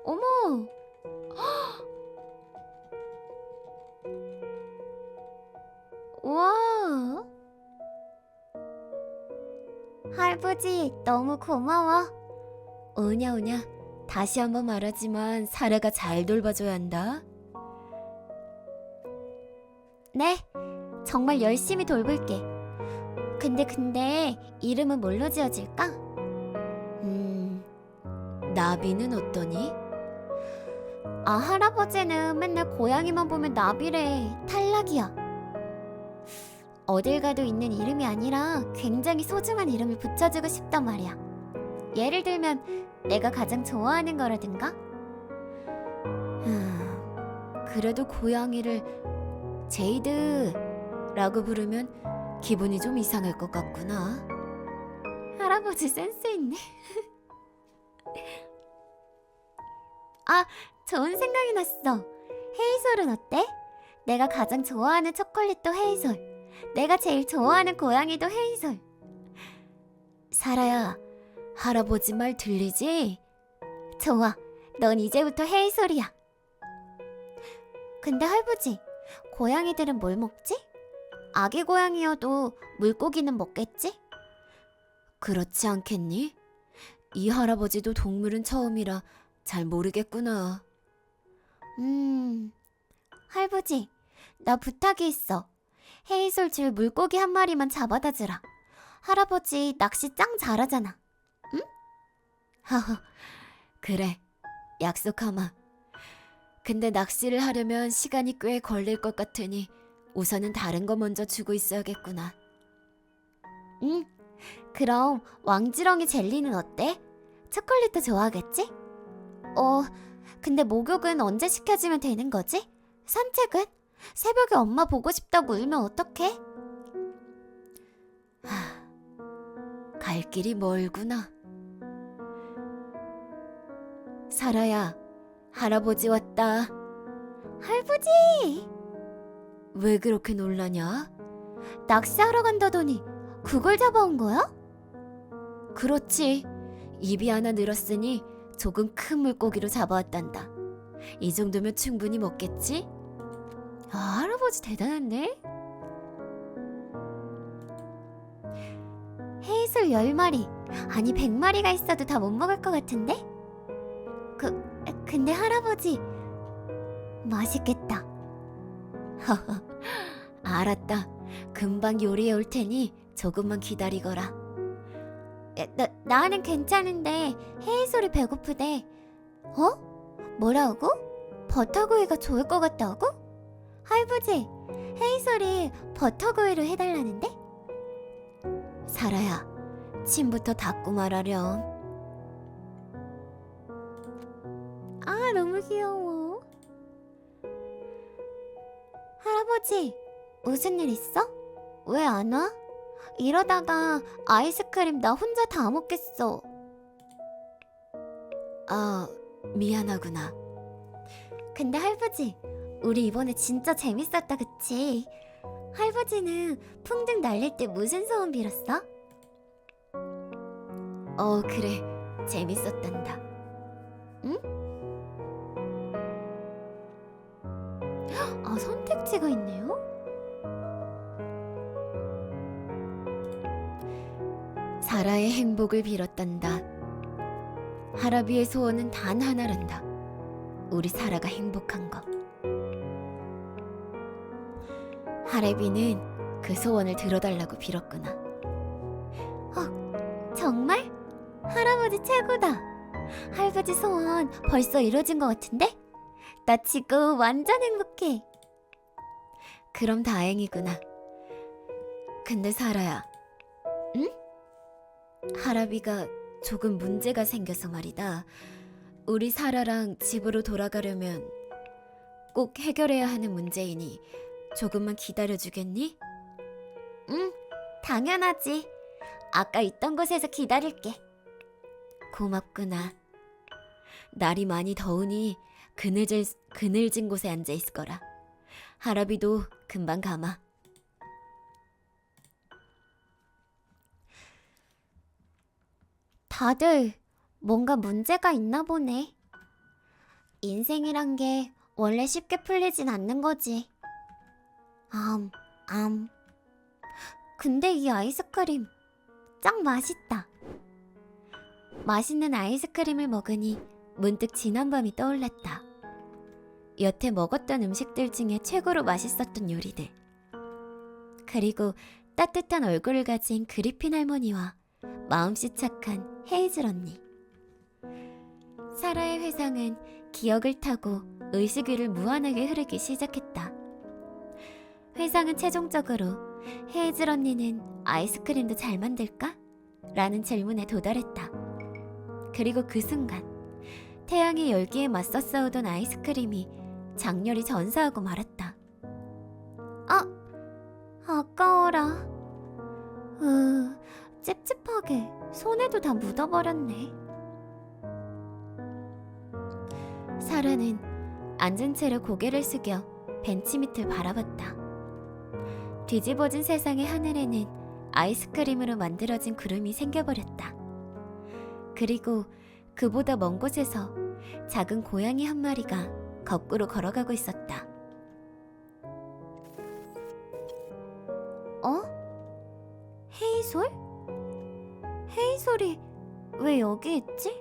Speaker 1: 어머! 헉! 할아버지 너무 고마워. 오냐 오냐. 다시 한번 말하지만 사라가 잘 돌봐줘야 한다. 네, 정말 열심히 돌볼게. 근데 이름은 뭘로 지어줄까? 나비는 어떠니? 아, 할아버지는 맨날 고양이만 보면 나비래. 탈락이야. 어딜 가도 있는 이름이 아니라 굉장히 소중한 이름을 붙여주고 싶단 말이야. 예를 들면 내가 가장 좋아하는 거라든가? 그래도 고양이를 제이드라고 부르면 기분이 좀 이상할 것 같구나. 할아버지 센스 있네. 아, 좋은 생각이 났어. 헤이솔은 어때? 내가 가장 좋아하는 초콜릿도 헤이솔. 내가 제일 좋아하는 고양이도 헤이솔. 사라야, 할아버지 말 들리지? 좋아, 넌 이제부터 헤이솔이야. 근데 할아버지, 고양이들은 뭘 먹지? 아기 고양이여도 물고기는 먹겠지? 그렇지 않겠니? 이 할아버지도 동물은 처음이라 잘 모르겠구나. 할아버지, 나 부탁이 있어. 헤이솔 줄 물고기 한 마리만 잡아다 주라. 할아버지 낚시 짱 잘하잖아. 응? 하하, 그래, 약속하마. 근데 낚시를 하려면 시간이 꽤 걸릴 것 같으니 우선은 다른 거 먼저 주고 있어야겠구나. 응, 그럼 왕지렁이 젤리는 어때? 초콜릿도 좋아하겠지? 근데 목욕은 언제 시켜주면 되는 거지? 산책은? 새벽에 엄마 보고 싶다고 울면 어떡해? 갈 길이 멀구나. 사라야, 할아버지 왔다. 할아버지! 왜 그렇게 놀라냐? 낚시하러 간다더니 그걸 잡아온 거야? 그렇지. 입이 하나 늘었으니 조금 큰 물고기로 잡아왔단다. 이 정도면 충분히 먹겠지? 아, 할아버지 대단한데? 헤이솔 10마리, 아니 100마리가 있어도 다 못 먹을 것 같은데? 근데 할아버지, 맛있겠다. 허허, 알았다. 금방 요리해 올 테니 조금만 기다리거라. 나는 괜찮은데 헤이솔이 배고프대. 뭐라고? 버터구이가 좋을 것 같다고? 할아버지, 헤이솔이 버터구이로 해달라는데? 사라야, 침부터 닦고 말하렴. 아, 너무 귀여워. 할아버지, 무슨 일 있어? 왜 안 와? 이러다가 아이스크림 나 혼자 다 먹겠어. 아, 미안하구나. 근데 할아버지, 우리 이번에 진짜 재밌었다, 그치? 할아버지는 풍등 날릴 때 무슨 소원 빌었어? 그래, 재밌었단다. 응? 아, 선택지가 있네요? 사라의 행복을 빌었단다. 할아비의 소원은 단 하나란다. 우리 사라가 행복한 거. 할아비는 그 소원을 들어달라고 빌었구나. 정말? 할아버지 최고다. 할아버지 소원 벌써 이루어진 것 같은데? 나 지금 완전 행복해. 그럼 다행이구나. 근데 사라야, 응? 할아비가 조금 문제가 생겨서 말이다. 우리 사라랑 집으로 돌아가려면 꼭 해결해야 하는 문제이니 조금만 기다려주겠니? 응, 당연하지. 아까 있던 곳에서 기다릴게. 고맙구나. 날이 많이 더우니 그늘진 곳에 앉아있을 거라. 할아비도 금방 가마. 다들 뭔가 문제가 있나 보네. 인생이란 게 원래 쉽게 풀리진 않는 거지. 근데 이 아이스크림 짱 맛있다. 맛있는 아이스크림을 먹으니 문득 지난밤이 떠올랐다. 여태 먹었던 음식들 중에 최고로 맛있었던 요리들. 그리고 따뜻한 얼굴을 가진 그리핀 할머니와 마음씨 착한 헤이즐 언니. 사라의 회상은 기억을 타고 의식 위를 무한하게 흐르기 시작했다. 회상은 최종적으로 헤이즐 언니는 아이스크림도 잘 만들까? 라는 질문에 도달했다. 그리고 그 순간 태양의 열기에 맞서 싸우던 아이스크림이 장렬히 전사하고 말았다. 아까워라. 찝찝하게 손에도 다 묻어버렸네. 사라는 앉은 채로 고개를 숙여 벤치 밑을 바라봤다. 뒤집어진 세상의 하늘에는 아이스크림으로 만들어진 구름이 생겨버렸다. 그리고 그보다 먼 곳에서 작은 고양이 한 마리가 거꾸로 걸어가고 있었다. 헤이솔? 헤이솔이 왜 여기 있지?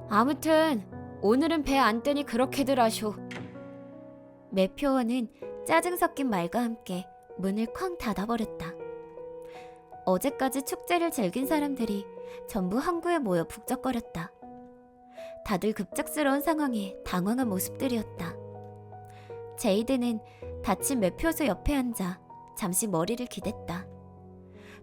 Speaker 1: 아무튼 오늘은 배 안 뜨니 그렇게들 하쇼. 매표원은 짜증 섞인 말과 함께 문을 쾅 닫아버렸다. 어제까지 축제를 즐긴 사람들이 전부 항구에 모여 북적거렸다. 다들 급작스러운 상황에 당황한 모습들이었다. 제이드는 다친 매표소 옆에 앉아 잠시 머리를 기댔다.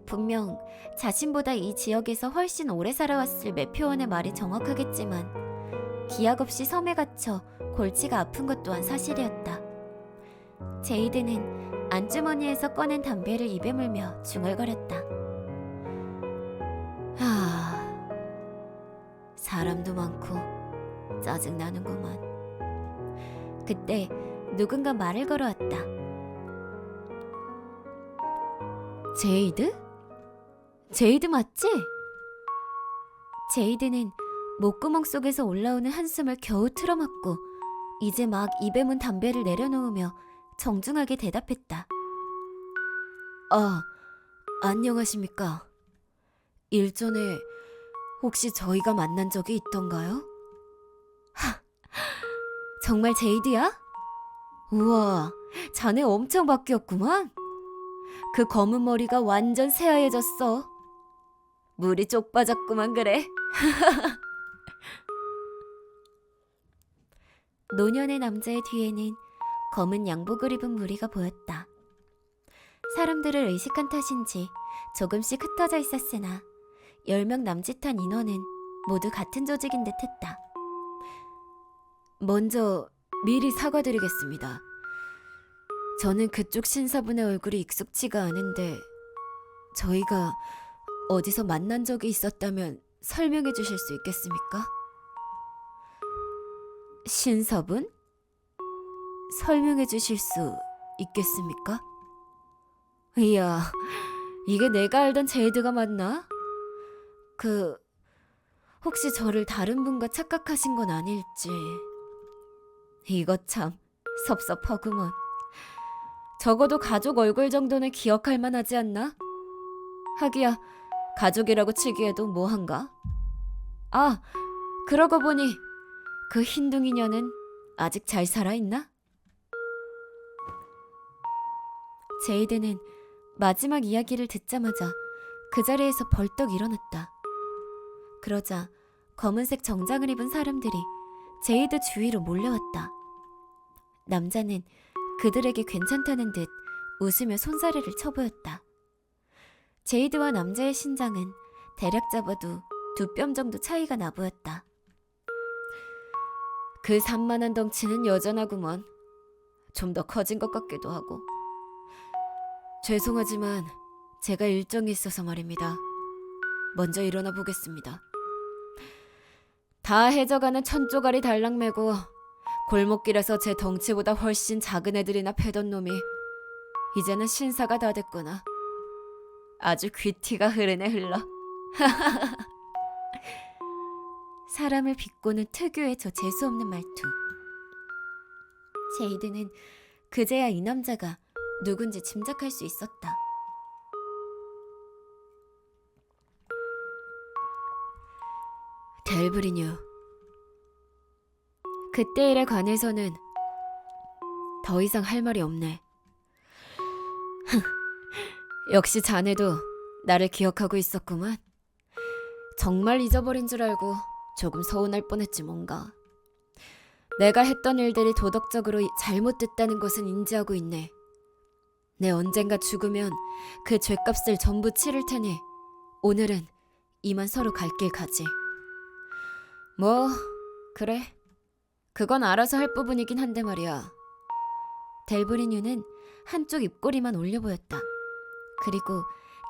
Speaker 1: 분명 자신보다 이 지역에서 훨씬 오래 살아왔을 매표원의 말이 정확하겠지만 기약 없이 섬에 갇혀 골치가 아픈 것 또한 사실이었다. 제이드는 안주머니에서 꺼낸 담배를 입에 물며 중얼거렸다. 사람도 많고 짜증나는구만. 그때 누군가 말을 걸어왔다. 제이드? 제이드 맞지? 제이드는 목구멍 속에서 올라오는 한숨을 겨우 틀어막고 이제 막 입에 문 담배를 내려놓으며 정중하게 대답했다. 안녕하십니까. 일전에 혹시 저희가 만난 적이 있던가요? 정말 제이드야? 우와, 자네 엄청 바뀌었구만. 그 검은 머리가 완전 새하얘졌어. 물이 쪽 빠졌구만 그래. 노년의 남자의 뒤에는 검은 양복을 입은 무리가 보였다. 사람들을 의식한 탓인지 조금씩 흩어져 있었으나 10명 남짓한 인원은 모두 같은 조직인 듯 했다. 먼저 미리 사과드리겠습니다. 저는 그쪽 신사분의 얼굴이 익숙치가 않은데 저희가 어디서 만난 적이 있었다면 설명해 주실 수 있겠습니까? 신사분? 설명해 주실 수 있겠습니까? 이야, 이게 내가 알던 제이드가 맞나? 혹시 저를 다른 분과 착각하신 건 아닐지. 이거 참 섭섭하구먼. 적어도 가족 얼굴 정도는 기억할 만하지 않나? 하기야 가족이라고 치기에도 뭐한가? 그러고 보니 그 흰둥이녀는 아직 잘 살아있나? 제이드는 마지막 이야기를 듣자마자 그 자리에서 벌떡 일어났다. 그러자 검은색 정장을 입은 사람들이 제이드 주위로 몰려왔다. 남자는 그들에게 괜찮다는 듯 웃으며 손사래를 쳐보였다. 제이드와 남자의 신장은 대략 잡아도 2뼘 정도 차이가 나보였다. 그 산만한 덩치는 여전하구먼. 좀 더 커진 것 같기도 하고. 죄송하지만 제가 일정이 있어서 말입니다. 먼저 일어나 보겠습니다. 다 해져가는 천조가리 달랑매고 골목길에서 제 덩치보다 훨씬 작은 애들이나 패던 놈이 이제는 신사가 다 됐구나. 아주 귀티가 흐르네 흘러. 사람을 비꼬는 특유의 저 재수없는 말투. 제이드는 그제야 이 남자가 누군지 짐작할 수 있었다. 델브리뉴. 그때 일에 관해서는 더 이상 할 말이 없네. 역시 자네도 나를 기억하고 있었구만. 정말 잊어버린 줄 알고 조금 서운할 뻔했지 뭔가. 내가 했던 일들이 도덕적으로 잘못됐다는 것은 인지하고 있네. 내 언젠가 죽으면 그 죗값을 전부 치를 테니 오늘은 이만 서로 갈 길 가지. 뭐 그래, 그건 알아서 할 부분이긴 한데 말이야. 델브리뉴는 한쪽 입꼬리만 올려 보였다. 그리고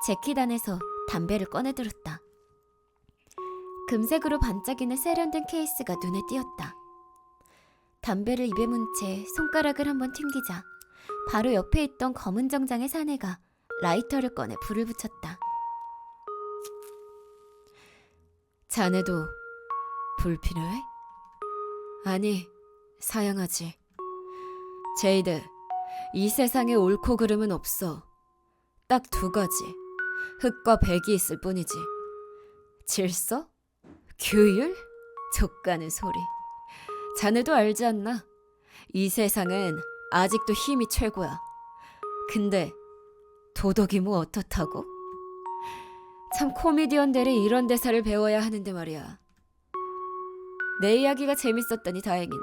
Speaker 1: 재킷 안에서 담배를 꺼내들었다. 금색으로 반짝이는 세련된 케이스가 눈에 띄었다. 담배를 입에 문 채 손가락을 한번 튕기자 바로 옆에 있던 검은 정장의 사내가 라이터를 꺼내 불을 붙였다. 자네도 불 필요해? 아니, 사양하지. 제이드, 이 세상에 옳고 그름은 없어. 딱 두 가지, 흑과 백이 있을 뿐이지. 질서? 규율? 족가는 소리. 자네도 알지 않나? 이 세상은 아직도 힘이 최고야. 근데 도덕이 뭐 어떻다고? 참 코미디언들이 이런 대사를 배워야 하는데 말이야. 내 이야기가 재밌었다니 다행이네.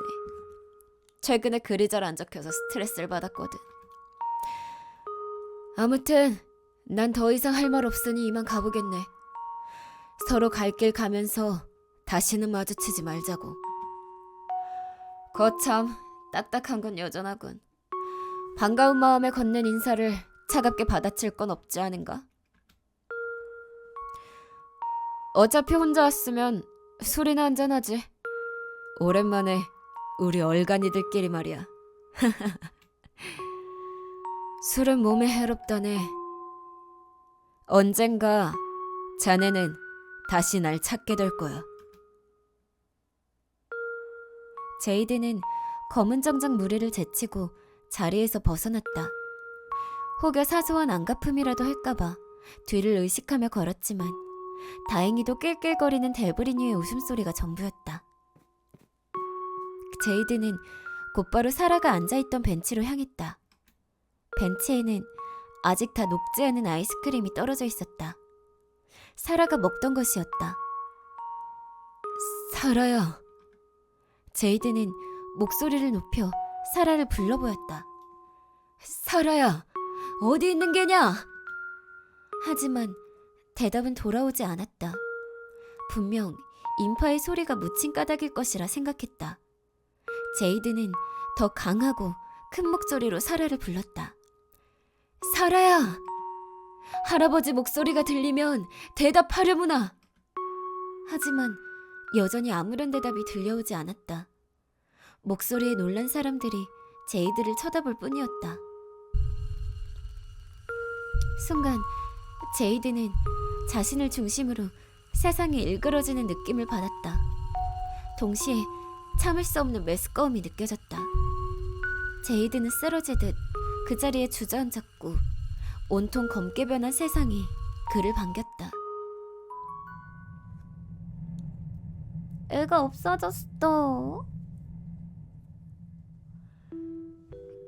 Speaker 1: 최근에 글이 잘 안 적혀서 스트레스를 받았거든. 아무튼 난 더 이상 할 말 없으니 이만 가보겠네. 서로 갈 길 가면서 다시는 마주치지 말자고. 거참 딱딱한 건 여전하군. 반가운 마음에 건넨 인사를 차갑게 받아칠 건 없지 않은가? 어차피 혼자 왔으면 술이나 한잔하지. 오랜만에 우리 얼간이들끼리 말이야. 술은 몸에 해롭다네. 언젠가 자네는 다시 날 찾게 될 거야. 제이드는 검은 정장 무리를 제치고 자리에서 벗어났다. 혹여 사소한 안가품이라도 할까봐 뒤를 의식하며 걸었지만 다행히도 낄낄거리는 델브리뉴의 웃음소리가 전부였다. 제이드는 곧바로 사라가 앉아있던 벤치로 향했다. 벤치에는 아직 다 녹지 않은 아이스크림이 떨어져 있었다. 사라가 먹던 것이었다. 사라야. 제이드는 목소리를 높여 사라를 불러보였다. 사라야, 어디 있는 게냐? 하지만 대답은 돌아오지 않았다. 분명 인파의 소리가 묻힌 까닭일 것이라 생각했다. 제이드는 더 강하고 큰 목소리로 사라를 불렀다. 사라야! 할아버지 목소리가 들리면 대답하려무나! 하지만 여전히 아무런 대답이 들려오지 않았다. 목소리에 놀란 사람들이 제이드를 쳐다볼 뿐이었다. 순간 제이드는 자신을 중심으로 세상이 일그러지는 느낌을 받았다. 동시에 참을 수 없는 메스꺼움이 느껴졌다. 제이드는 쓰러지듯 그 자리에 주저앉았고 온통 검게 변한 세상이 그를 반겼다. 애가 없어졌어.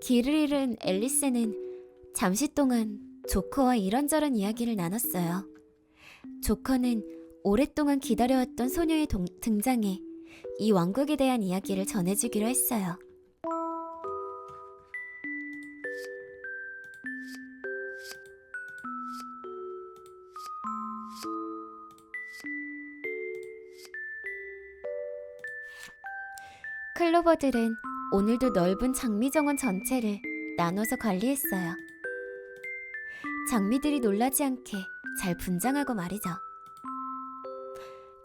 Speaker 1: 길을 잃은 앨리스는 잠시 동안 조커와 이런저런 이야기를 나눴어요. 조커는 오랫동안 기다려왔던 소녀의 등장에 이 왕국에 대한 이야기를 전해주기로 했어요. 클로버들은 오늘도 넓은 장미정원 전체를 나눠서 관리했어요. 장미들이 놀라지 않게 잘 분장하고 말이죠.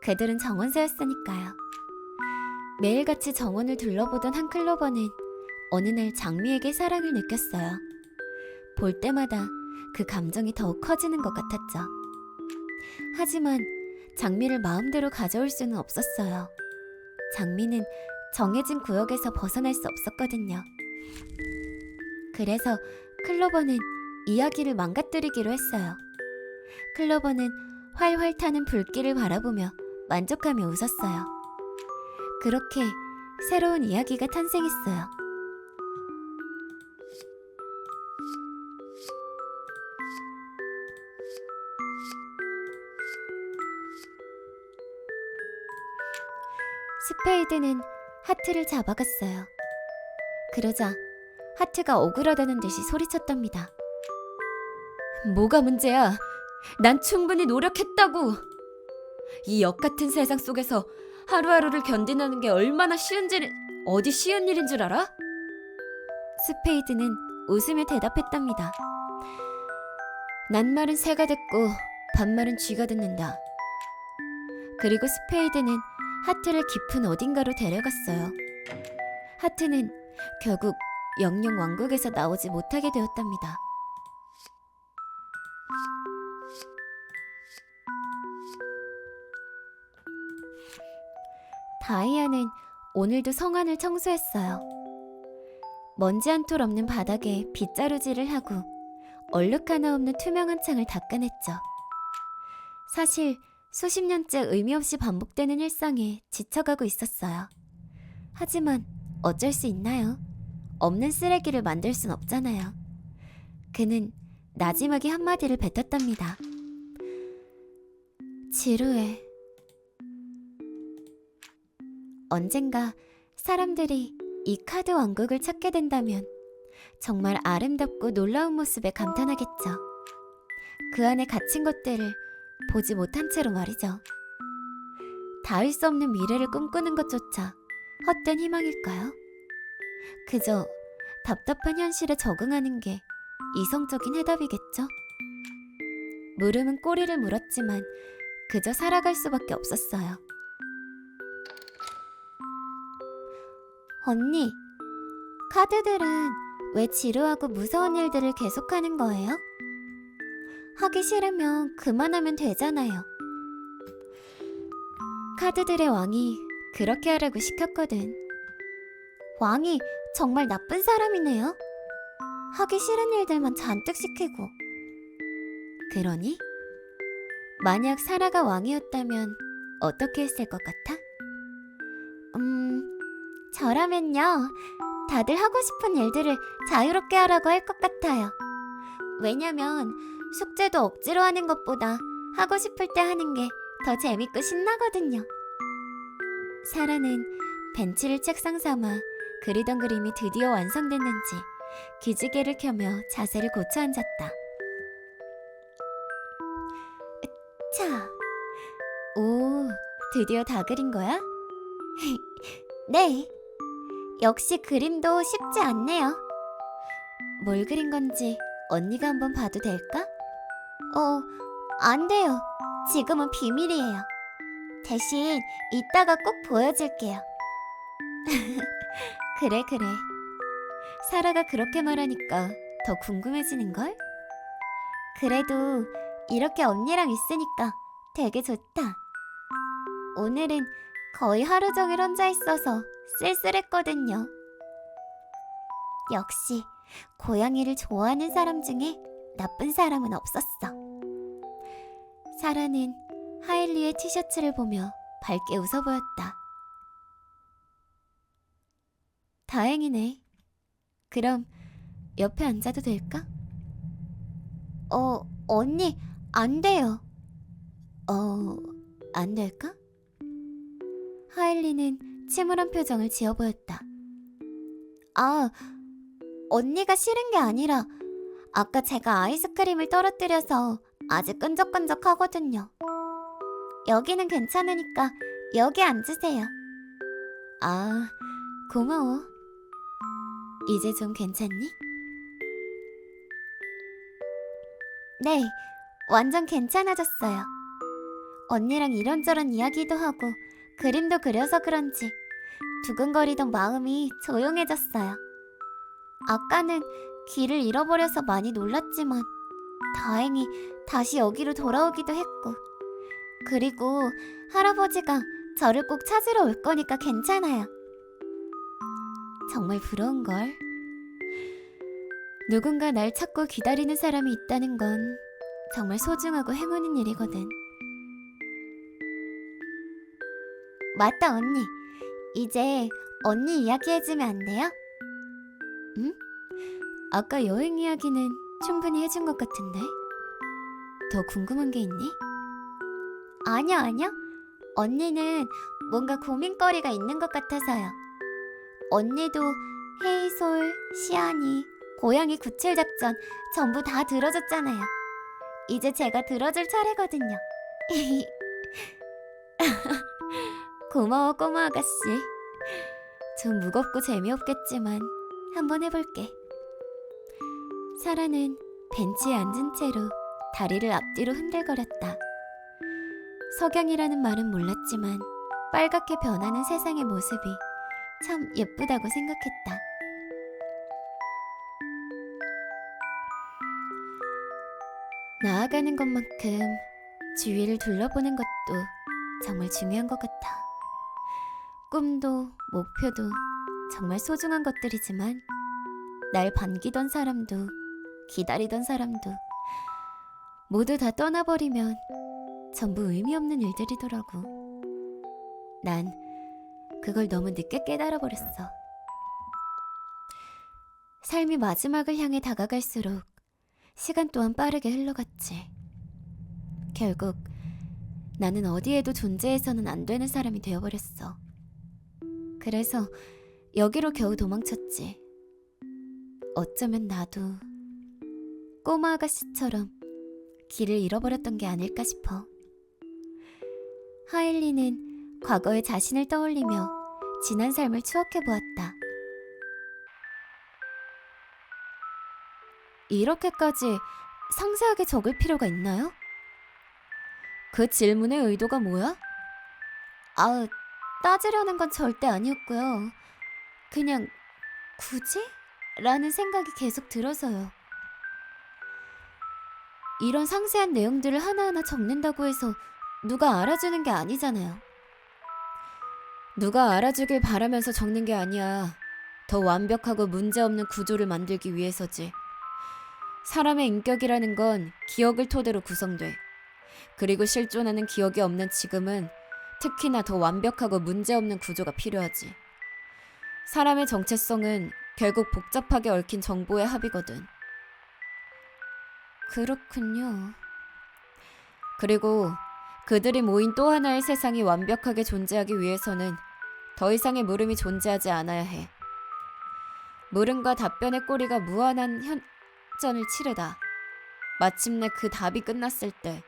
Speaker 1: 그들은 정원새였으니까요. 매일같이 정원을 둘러보던 한 클로버는 어느 날 장미에게 사랑을 느꼈어요. 볼 때마다 그 감정이 더욱 커지는 것 같았죠. 하지만 장미를 마음대로 가져올 수는 없었어요. 장미는 정해진 구역에서 벗어날 수 없었거든요. 그래서 클로버는 이야기를 망가뜨리기로 했어요. 클로버는 활활 타는 불길을 바라보며 만족하며 웃었어요. 그렇게 새로운 이야기가 탄생했어요. 스페이드는 하트를 잡아갔어요. 그러자 하트가 억울하다는 듯이 소리쳤답니다. 뭐가 문제야? 난 충분히 노력했다고! 이 역같은 세상 속에서 하루하루를 견디는 게 얼마나 쉬운지는 어디 쉬운 일인 줄 알아? 스페이드는 웃으며 대답했답니다. 낱말은 새가 듣고 반말은 쥐가 듣는다. 그리고 스페이드는 하트를 깊은 어딘가로 데려갔어요. 하트는 결국 영영 왕국에서 나오지 못하게 되었답니다. 다이아는 오늘도 성안을 청소했어요. 먼지 한 톨 없는 바닥에 빗자루질을 하고 얼룩 하나 없는 투명한 창을 닦아냈죠. 사실 수십 년째 의미 없이 반복되는 일상에 지쳐가고 있었어요. 하지만 어쩔 수 있나요? 없는 쓰레기를 만들 순 없잖아요. 그는 나지막이 한마디를 뱉었답니다. 지루해. 언젠가 사람들이 이 카드 왕국을 찾게 된다면 정말 아름답고 놀라운 모습에 감탄하겠죠. 그 안에 갇힌 것들을 보지 못한 채로 말이죠. 닿을 수 없는 미래를 꿈꾸는 것조차 헛된 희망일까요? 그저 답답한 현실에 적응하는 게 이성적인 해답이겠죠? 물음은 꼬리를 물었지만 그저 살아갈 수밖에 없었어요. 언니, 카드들은 왜 지루하고 무서운 일들을 계속하는 거예요? 하기 싫으면 그만하면 되잖아요. 카드들의 왕이 그렇게 하라고 시켰거든. 왕이 정말 나쁜 사람이네요. 하기 싫은 일들만 잔뜩 시키고. 그러니? 만약 사라가 왕이었다면 어떻게 했을 것 같아? 저라면요, 다들 하고 싶은 일들을 자유롭게 하라고 할 것 같아요. 왜냐면 숙제도 억지로 하는 것보다 하고 싶을 때 하는 게 더 재밌고 신나거든요. 사라는 벤치를 책상 삼아 그리던 그림이 드디어 완성됐는지 기지개를 켜며 자세를 고쳐 앉았다. 자, 오, 드디어 다 그린 거야? 네, 역시 그림도 쉽지 않네요. 뭘 그린 건지 언니가 한번 봐도 될까? 안 돼요. 지금은 비밀이에요. 대신 이따가 꼭 보여줄게요. 그래. 사라가 그렇게 말하니까 더 궁금해지는걸? 그래도 이렇게 언니랑 있으니까 되게 좋다. 오늘은 거의 하루 종일 혼자 있어서 쓸쓸했거든요. 역시 고양이를 좋아하는 사람 중에 나쁜 사람은 없었어. 사라는 하일리의 티셔츠를 보며 밝게 웃어 보였다. 다행이네. 그럼 옆에 앉아도 될까? 언니, 안 돼요. 안 될까? 하일리는 침울한 표정을 지어 보였다. 언니가 싫은 게 아니라 아까 제가 아이스크림을 떨어뜨려서 아주 끈적끈적하거든요. 여기는 괜찮으니까 여기 앉으세요. 고마워. 이제 좀 괜찮니? 네, 완전 괜찮아졌어요. 언니랑 이런저런 이야기도 하고 그림도 그려서 그런지 두근거리던 마음이 조용해졌어요. 아까는 길을 잃어버려서 많이 놀랐지만 다행히 다시 여기로 돌아오기도 했고, 그리고 할아버지가 저를 꼭 찾으러 올 거니까 괜찮아요. 정말 부러운걸. 누군가 날 찾고 기다리는 사람이 있다는 건 정말 소중하고 행운인 일이거든. 맞다, 언니. 이제 언니 이야기 해주면 안 돼요? 응? 아까 여행 이야기는 충분히 해준 것 같은데. 더 궁금한 게 있니? 아니요, 아니요. 언니는 뭔가 고민거리가 있는 것 같아서요. 언니도 헤이솔, 시안이, 고양이 구출작전 전부 다 들어줬잖아요. 이제 제가 들어줄 차례거든요. 고마워, 꼬마 아가씨. 좀 무겁고 재미없겠지만 한번 해볼게. 사라는 벤치에 앉은 채로 다리를 앞뒤로 흔들거렸다. 석양이라는 말은 몰랐지만 빨갛게 변하는 세상의 모습이 참 예쁘다고 생각했다. 나아가는 것만큼 주위를 둘러보는 것도 정말 중요한 것 같아. 꿈도 목표도 정말 소중한 것들이지만 날 반기던 사람도 기다리던 사람도 모두 다 떠나버리면 전부 의미 없는 일들이더라고. 난 그걸 너무 늦게 깨달아버렸어. 삶이 마지막을 향해 다가갈수록 시간 또한 빠르게 흘러갔지. 결국 나는 어디에도 존재해서는 안 되는 사람이 되어버렸어. 그래서 여기로 겨우 도망쳤지. 어쩌면 나도 꼬마 아가씨처럼 길을 잃어버렸던 게 아닐까 싶어. 하일리는 과거의 자신을 떠올리며 지난 삶을 추억해보았다. 이렇게까지 상세하게 적을 필요가 있나요? 그 질문의 의도가 뭐야? 따지려는 건 절대 아니었고요. 그냥 굳이? 라는 생각이 계속 들어서요. 이런 상세한 내용들을 하나하나 적는다고 해서 누가 알아주는 게 아니잖아요. 누가 알아주길 바라면서 적는 게 아니야. 더 완벽하고 문제없는 구조를 만들기 위해서지. 사람의 인격이라는 건 기억을 토대로 구성돼. 그리고 실존하는 기억이 없는 지금은 특히나 더 완벽하고 문제없는 구조가 필요하지. 사람의 정체성은 결국 복잡하게 얽힌 정보의 합이거든. 그렇군요. 그리고 그들이 모인 또 하나의 세상이 완벽하게 존재하기 위해서는 더 이상의 물음이 존재하지 않아야 해. 물음과 답변의 꼬리가 무한한 현전을 치르다. 마침내 그 답이 끝났을 때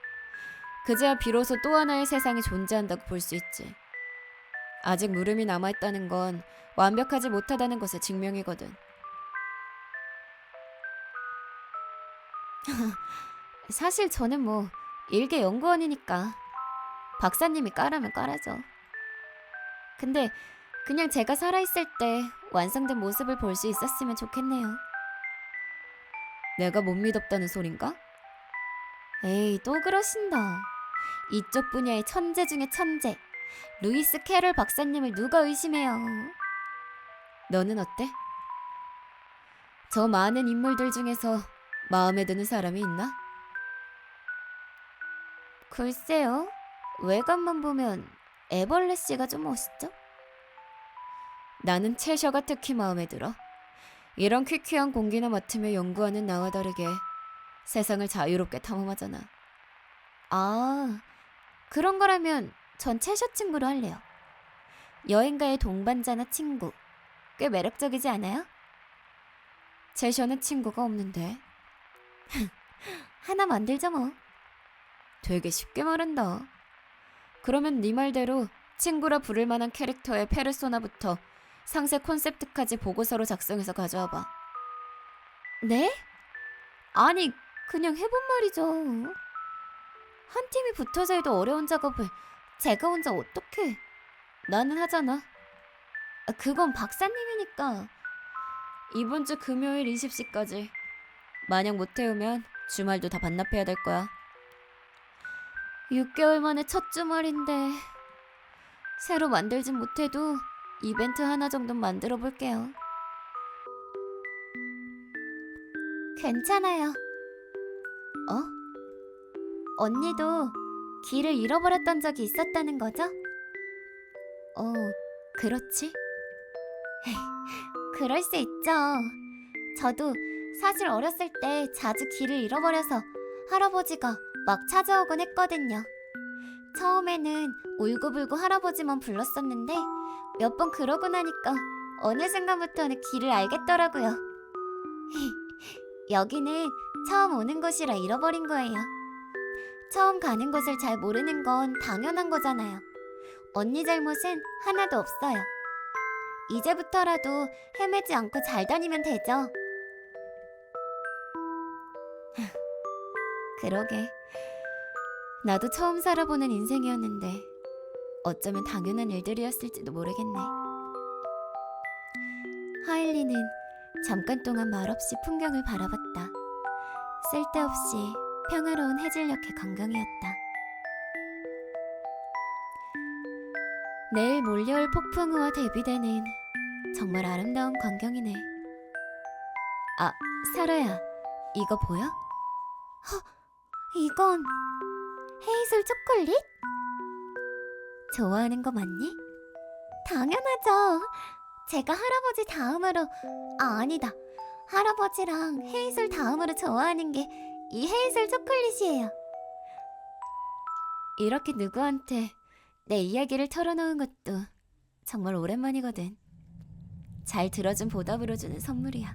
Speaker 1: 그제야 비로소 또 하나의 세상이 존재한다고 볼 수 있지. 아직 물음이 남아있다는 건 완벽하지 못하다는 것의 증명이거든. 사실 저는 일개 연구원이니까 박사님이 까라면 까라죠. 근데 그냥 제가 살아있을 때 완성된 모습을 볼 수 있었으면 좋겠네요. 내가 못 믿었다는 소린가? 에이, 또 그러신다. 이쪽 분야의 천재 중에 천재, 루이스 캐럴 박사님을 누가 의심해요. 너는 어때? 저 많은 인물들 중에서 마음에 드는 사람이 있나? 글쎄요. 외관만 보면 애벌레 씨가 좀 멋있죠? 나는 채셔가 특히 마음에 들어. 이런 퀴퀴한 공기나 맡으며 연구하는 나와 다르게 세상을 자유롭게 탐험하잖아. 그런 거라면 전 채셔 친구로 할래요. 여행가의 동반자나 친구. 꽤 매력적이지 않아요? 채셔는 친구가 없는데. 하나 만들자 뭐. 되게 쉽게 말한다. 그러면 네 말대로 친구라 부를 만한 캐릭터의 페르소나부터 상세 콘셉트까지 보고서로 작성해서 가져와봐. 네? 아니, 그냥 해본 말이죠. 한 팀이 붙어서 해도 어려운 작업을 제가 혼자 어떻게? 나는 하잖아. 그건 박사님이니까. 이번 주 금요일 20시까지. 만약 못 태우면 주말도 다 반납해야 될 거야. 6개월 만에 첫 주말인데 새로 만들진 못해도 이벤트 하나 정도는 만들어 볼게요. 괜찮아요. 언니도 길을 잃어버렸던 적이 있었다는 거죠? 그렇지. 에이, 그럴 수 있죠. 저도 사실 어렸을 때 자주 길을 잃어버려서 할아버지가 막 찾아오곤 했거든요. 처음에는 울고불고 할아버지만 불렀었는데 몇 번 그러고 나니까 어느 순간부터는 길을 알겠더라고요. 여기는 처음 오는 곳이라 잃어버린 거예요. 처음 가는 곳을 잘 모르는 건 당연한 거잖아요. 언니 잘못은 하나도 없어요. 이제부터라도 헤매지 않고 잘 다니면 되죠. 그러게. 나도 처음 살아보는 인생이었는데 어쩌면 당연한 일들이었을지도 모르겠네. 하일리는 잠깐 동안 말없이 풍경을 바라봤다. 쓸데없이 평화로운 해질녘의 광경이었다. 내일 몰려올 폭풍우와 대비되는 정말 아름다운 광경이네. 아, 사라야, 이거 보여? 이건 헤이즐 초콜릿? 좋아하는 거 맞니? 당연하죠. 제가 할아버지 다음으로, 아니다. 할아버지랑 헤이즐 다음으로 좋아하는 게 이 헤이즐 초콜릿이에요. 이렇게 누구한테 내 이야기를 털어놓은 것도 정말 오랜만이거든. 잘 들어준 보답으로 주는 선물이야.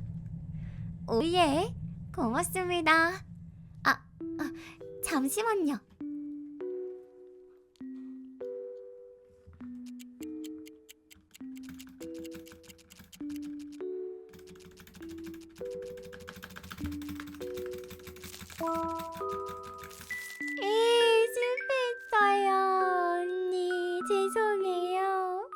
Speaker 1: 오예, 고맙습니다. 잠시만요. 실패했어요. 언니, 죄송해요.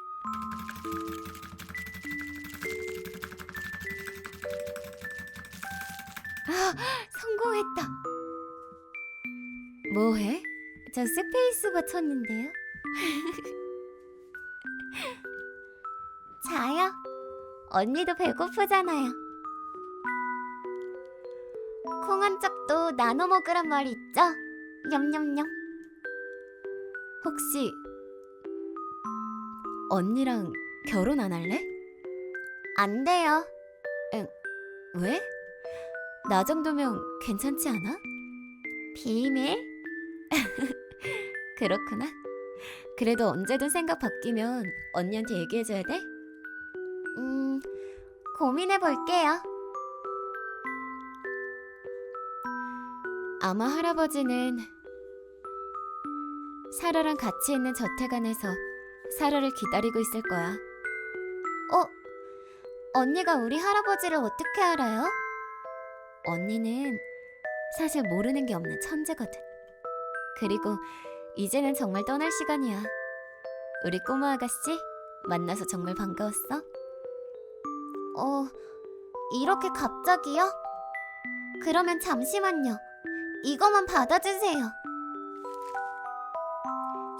Speaker 1: 성공했다. 뭐해? 저 스페이스바 쳤는데요. 자요. 언니도 배고프잖아요. 콩 한 쪽도 나눠 먹으란 말이 있죠? 냠냠냠. 혹시 언니랑 결혼 안 할래? 안 돼요. 왜? 나 정도면 괜찮지 않아? 비밀? 그렇구나. 그래도 언제든 생각 바뀌면 언니한테 얘기해줘야 돼? 고민해볼게요. 아마 할아버지는 사라랑 같이 있는 저택 안에서 사라를 기다리고 있을 거야. 언니가 우리 할아버지를 어떻게 알아요? 언니는 사실 모르는 게 없는 천재거든. 그리고 이제는 정말 떠날 시간이야. 우리 꼬마 아가씨 만나서 정말 반가웠어. 이렇게 갑자기요? 그러면 잠시만요. 이거만 받아주세요.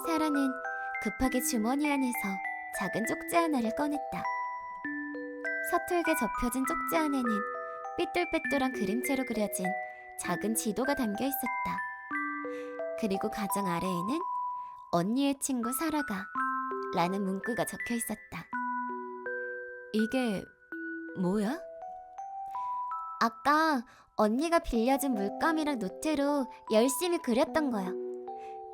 Speaker 1: 사라는 급하게 주머니 안에서 작은 쪽지 하나를 꺼냈다. 서툴게 접혀진 쪽지 안에는 삐뚤빼뚤한 그림체로 그려진 작은 지도가 담겨 있었다. 그리고 가장 아래에는 언니의 친구 사라가 라는 문구가 적혀 있었다. 이게 뭐야? 아까 언니가 빌려준 물감이랑 노트로 열심히 그렸던 거야.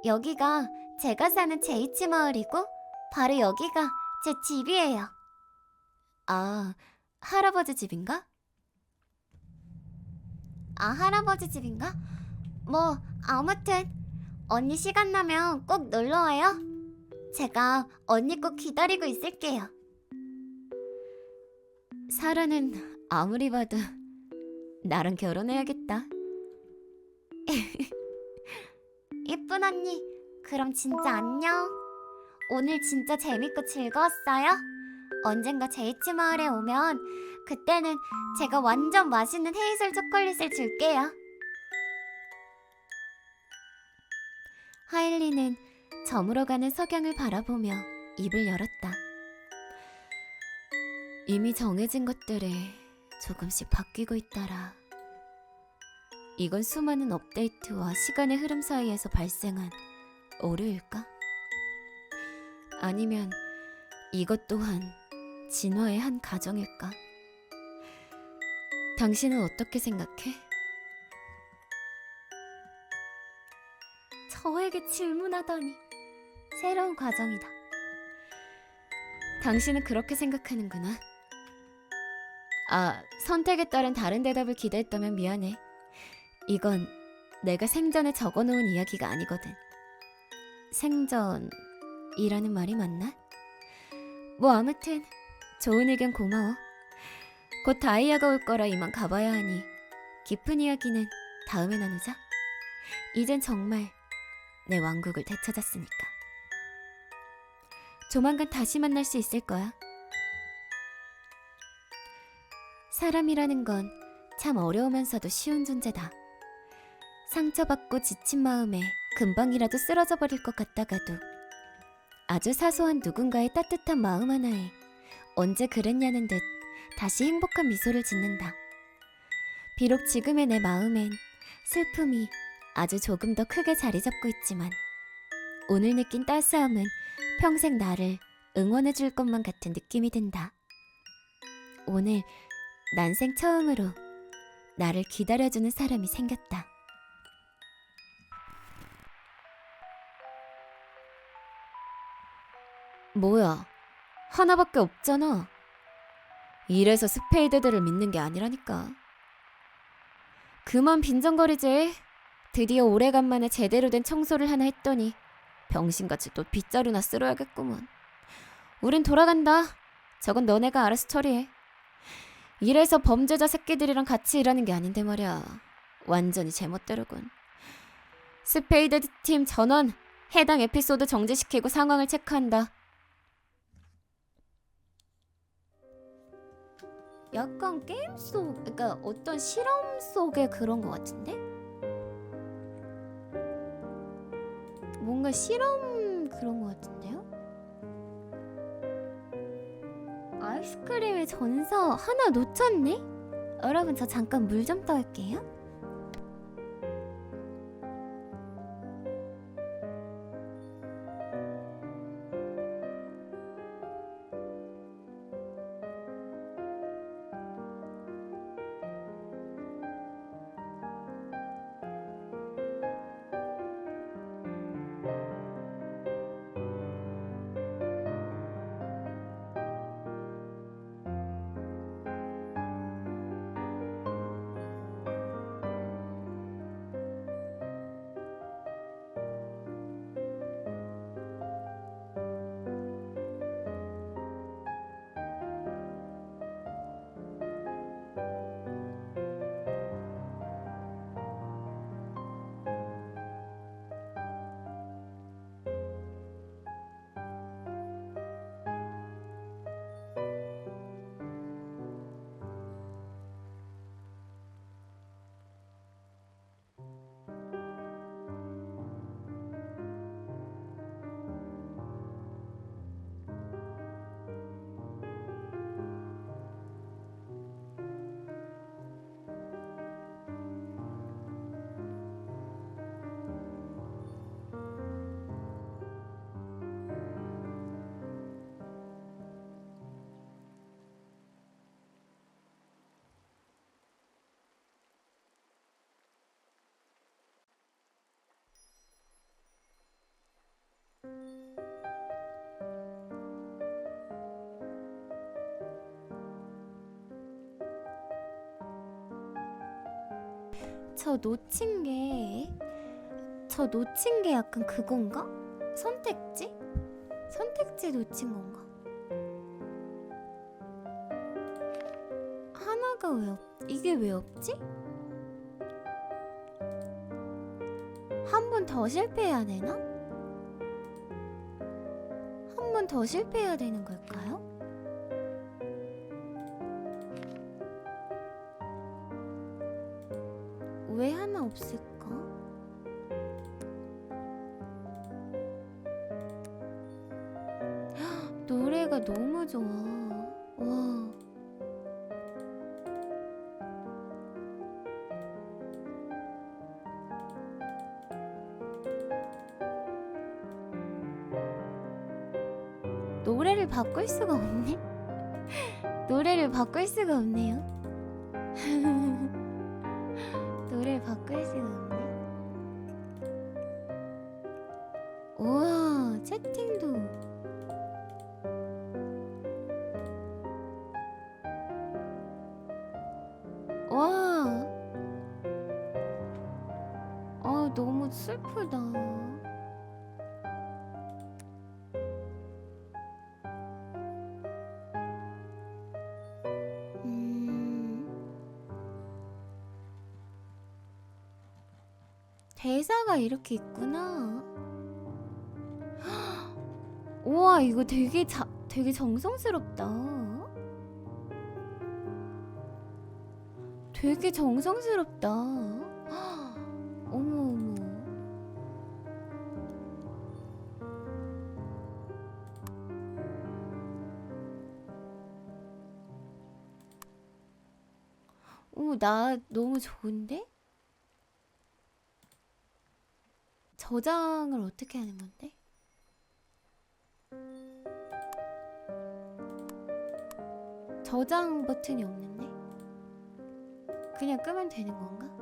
Speaker 1: 여기가 제가 사는 제이치 마을이고 바로 여기가 제 집이에요. 아, 할아버지 집인가? 할아버지 집인가? 뭐 아무튼 언니 시간 나면 꼭 놀러와요. 제가 언니 꼭 기다리고 있을게요. 사라는 아무리 봐도 나랑 결혼해야겠다. 예쁜 언니, 그럼 진짜 안녕. 오늘 진짜 재밌고 즐거웠어요. 언젠가 제이치 마을에 오면 그때는 제가 완전 맛있는 헤이즐 초콜릿을 줄게요. 하일리는 저물어가는 석양을 바라보며 입을 열었다. 이미 정해진 것들이 조금씩 바뀌고 있더라. 이건 수많은 업데이트와 시간의 흐름 사이에서 발생한 오류일까? 아니면 이것 또한 진화의 한 과정일까? 당신은 어떻게 생각해? 저에게 질문하다니. 새로운 과정이다. 당신은 그렇게 생각하는구나. 아, 선택에 따른 다른 대답을 기대했다면 미안해. 이건 내가 생전에 적어놓은 이야기가 아니거든. 생전이라는 말이 맞나? 뭐 아무튼 좋은 의견 고마워. 곧 다이아가 올 거라 이만 가봐야 하니 깊은 이야기는 다음에 나누자. 이젠 정말 내 왕국을 되찾았으니까. 조만간 다시 만날 수 있을 거야. 사람이라는 건 참 어려우면서도 쉬운 존재다. 상처받고 지친 마음에 금방이라도 쓰러져 버릴 것 같다가도 아주 사소한 누군가의 따뜻한 마음 하나에 언제 그랬냐는 듯 다시 행복한 미소를 짓는다. 비록 지금의 내 마음엔 슬픔이 아주 조금 더 크게 자리 잡고 있지만 오늘 느낀 따스함은 평생 나를 응원해 줄 것만 같은 느낌이 든다. 오늘 난생 처음으로 나를 기다려주는 사람이 생겼다. 뭐야, 하나밖에 없잖아. 이래서 스페이드들을 믿는 게 아니라니까. 그만 빈정거리지. 드디어 오래간만에 제대로 된 청소를 하나 했더니 병신같이 또 빗자루나 쓸어야겠구먼. 우린 돌아간다. 저건 너네가 알아서 처리해. 이래서 범죄자 새끼들이랑 같이 일하는 게 아닌데 말이야. 완전히 제멋대로군. 스페이드 팀 전원 해당 에피소드 정지시키고 상황을 체크한다. 약간 게임 속, 그러니까 어떤 실험 속의 그런 것 같은데? 뭔가 실험 그런 것 같은데요? 아이스크림의 전서 하나 놓쳤네? 여러분 저 잠깐 물 좀 떠올게요. 저 놓친 게 약간 그건가? 선택지? 선택지 놓친 건가? 하나가 이게 왜 없지? 한 번 더 실패해야 되나? 한 번 더 실패해야 되는 걸까요? 왜 하나 없을까? 노래가 너무 좋아. 와. 노래를 바꿀 수가 없네. 노래를 바꿀 수가 없네요. 노래를 바꿀 수가 없네. 우와, 채팅도. 와. 너무 슬프다. 대사가 이렇게 있구나. 우와, 이거 되게 정성스럽다. 되게 정성스럽다. 어머 어머. 나 너무 좋은데? 저장을 어떻게 하는 건데? 저장 버튼이 없는데? 그냥 끄면 되는 건가?